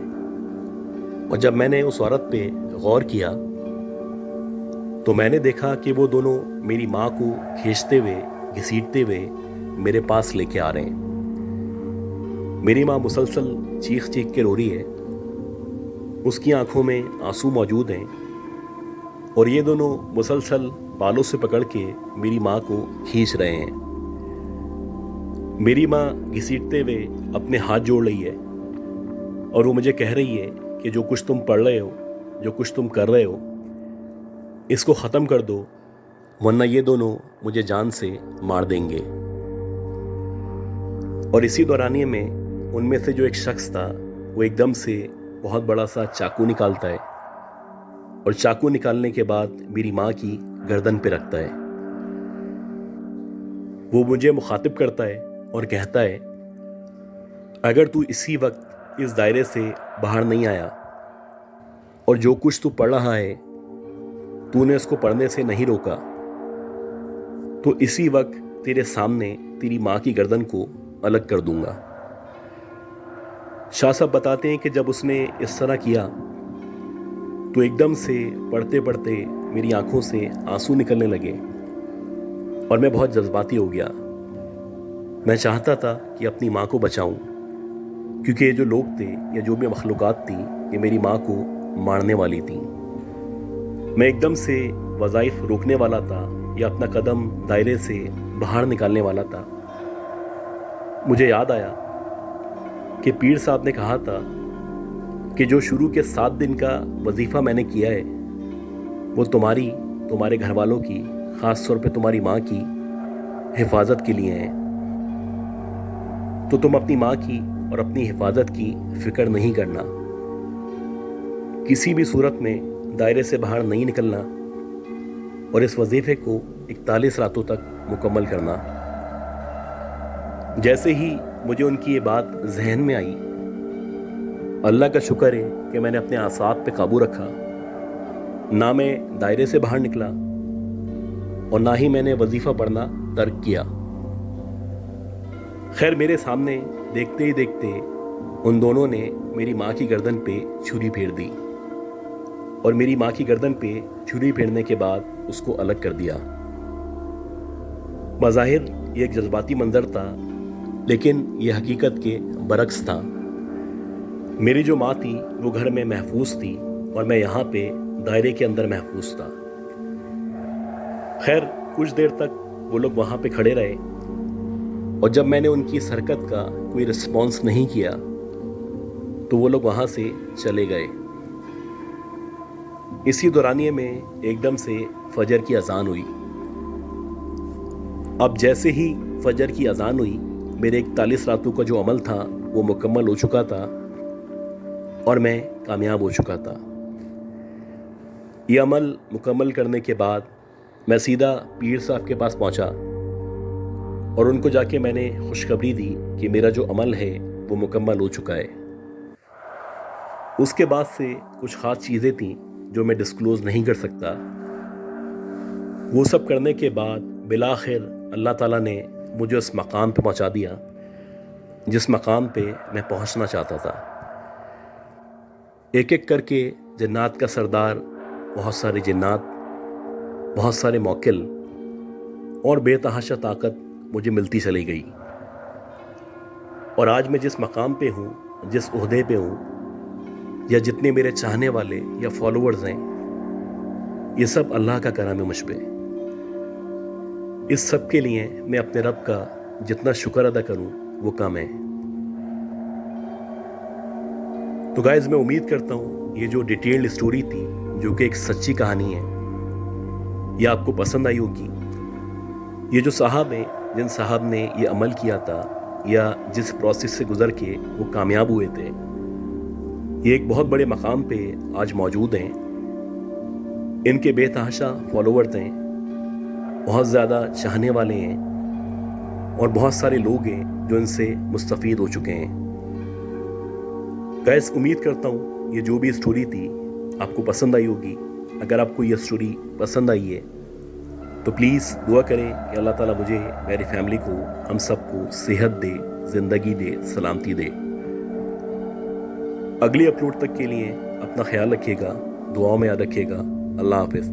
और जब मैंने उस औरत पे गौर किया तो मैंने देखा कि वो दोनों मेरी माँ को खींचते हुए, घसीटते हुए मेरे पास लेके आ रहे हैं। मेरी माँ मुसलसल चीख चीख के रो रही है, उसकी आंखों में आंसू मौजूद हैं, और ये दोनों मुसलसल बालों से पकड़ के मेरी माँ को खींच रहे हैं। मेरी माँ घसीटते हुए अपने हाथ जोड़ रही है, और वो मुझे कह रही है कि जो कुछ तुम पढ़ रहे हो, जो कुछ तुम कर रहे हो, इसको ख़त्म कर दो, वरना ये दोनों मुझे जान से मार देंगे। और इसी दौरानिए में उनमें से जो एक शख्स था वो एकदम से बहुत बड़ा सा चाकू निकालता है, और चाकू निकालने के बाद मेरी माँ की गर्दन पे रखता है। वो मुझे मुखातिब करता है और कहता है, अगर तू इसी वक्त इस दायरे से बाहर नहीं आया और जो कुछ तू पढ़ रहा है तूने उसको पढ़ने से नहीं रोका, तो इसी वक्त तेरे सामने तेरी माँ की गर्दन को अलग कर दूंगा। शाह साहब बताते हैं कि जब उसने इस तरह किया तो एकदम से पढ़ते पढ़ते मेरी आंखों से आंसू निकलने लगे, और मैं बहुत जज्बाती हो गया। मैं चाहता था कि अपनी माँ को बचाऊं, क्योंकि ये जो लोग थे या जो भी मखलूक़ात थी ये मेरी माँ को मारने वाली थी। मैं एकदम से वज़ाइफ रोकने वाला था या अपना कदम दायरे से बाहर निकालने वाला था। मुझे याद आया कि पीर साहब ने कहा था कि जो शुरू के 7 दिन का वजीफ़ा मैंने किया है वो तुम्हारी, तुम्हारे घर वालों की, ख़ास तौर पे तुम्हारी माँ की हिफाजत के लिए है। तो तुम अपनी माँ की और अपनी हिफाजत की फ़िक्र नहीं करना, किसी भी सूरत में दायरे से बाहर नहीं निकलना, और इस वजीफ़े को 41 रातों तक मुकम्मल करना। جیسے ہی مجھے ان کی یہ بات ذہن میں آئی، اللہ کا شکر ہے کہ میں نے اپنے اعصاب پہ قابو رکھا، نہ میں دائرے سے باہر نکلا اور نہ ہی میں نے وظیفہ پڑھنا ترک کیا۔ خیر، میرے سامنے دیکھتے ہی دیکھتے ان دونوں نے میری ماں کی گردن پہ چھری پھیر دی اور میری ماں کی گردن پہ چھری پھیرنے کے بعد اس کو الگ کر دیا۔ بظاہر یہ ایک جذباتی منظر تھا، لیکن یہ حقیقت کے برعکس تھا۔ میری جو ماں تھی وہ گھر میں محفوظ تھی اور میں یہاں پہ دائرے کے اندر محفوظ تھا۔ خیر، کچھ دیر تک وہ لوگ وہاں پہ کھڑے رہے اور جب میں نے ان کی اس حرکت کا کوئی رسپانس نہیں کیا تو وہ لوگ وہاں سے چلے گئے۔ اسی دورانیے میں ایک دم سے فجر کی اذان ہوئی۔ اب جیسے ہی فجر کی اذان ہوئی، میرے 41 راتوں کا جو عمل تھا وہ مکمل ہو چکا تھا اور میں کامیاب ہو چکا تھا۔ یہ عمل مکمل کرنے کے بعد میں سیدھا پیر صاحب کے پاس پہنچا اور ان کو جا کے میں نے خوشخبری دی کہ میرا جو عمل ہے وہ مکمل ہو چکا ہے۔ اس کے بعد سے کچھ خاص چیزیں تھیں جو میں ڈسکلوز نہیں کر سکتا۔ وہ سب کرنے کے بعد بالآخر اللہ تعالیٰ نے مجھے اس مقام پہ پہنچا دیا جس مقام پہ میں پہنچنا چاہتا تھا۔ ایک ایک کر کے جنات کا سردار، بہت سارے جنات، بہت سارے موکل اور بے تحاشا طاقت مجھے ملتی چلی گئی، اور آج میں جس مقام پہ ہوں، جس عہدے پہ ہوں، یا جتنے میرے چاہنے والے یا فالوورز ہیں، یہ سب اللہ کا کرم ہے مجھ پہ۔ اس سب کے لیے میں اپنے رب کا جتنا شکر ادا کروں وہ کم ہے۔ تو گائز، میں امید کرتا ہوں یہ جو ڈیٹیلڈ اسٹوری تھی، جو کہ ایک سچی کہانی ہے، یہ آپ کو پسند آئی ہوگی۔ یہ جو صاحب ہیں، جن صاحب نے یہ عمل کیا تھا یا جس پروسیس سے گزر کے وہ کامیاب ہوئے تھے، یہ ایک بہت بڑے مقام پہ آج موجود ہیں۔ ان کے بے تحاشا فالوورز ہیں، بہت زیادہ چاہنے والے ہیں اور بہت سارے لوگ ہیں جو ان سے مستفید ہو چکے ہیں۔ گائز، امید کرتا ہوں یہ جو بھی اسٹوری تھی آپ کو پسند آئی ہوگی۔ اگر آپ کو یہ اسٹوری پسند آئی ہے تو پلیز دعا کریں کہ اللہ تعالیٰ مجھے، میری فیملی کو، ہم سب کو صحت دے، زندگی دے، سلامتی دے۔ اگلی اپلوڈ تک کے لیے اپنا خیال رکھیے گا، دعاؤں میں یاد رکھیے گا۔ اللہ حافظ۔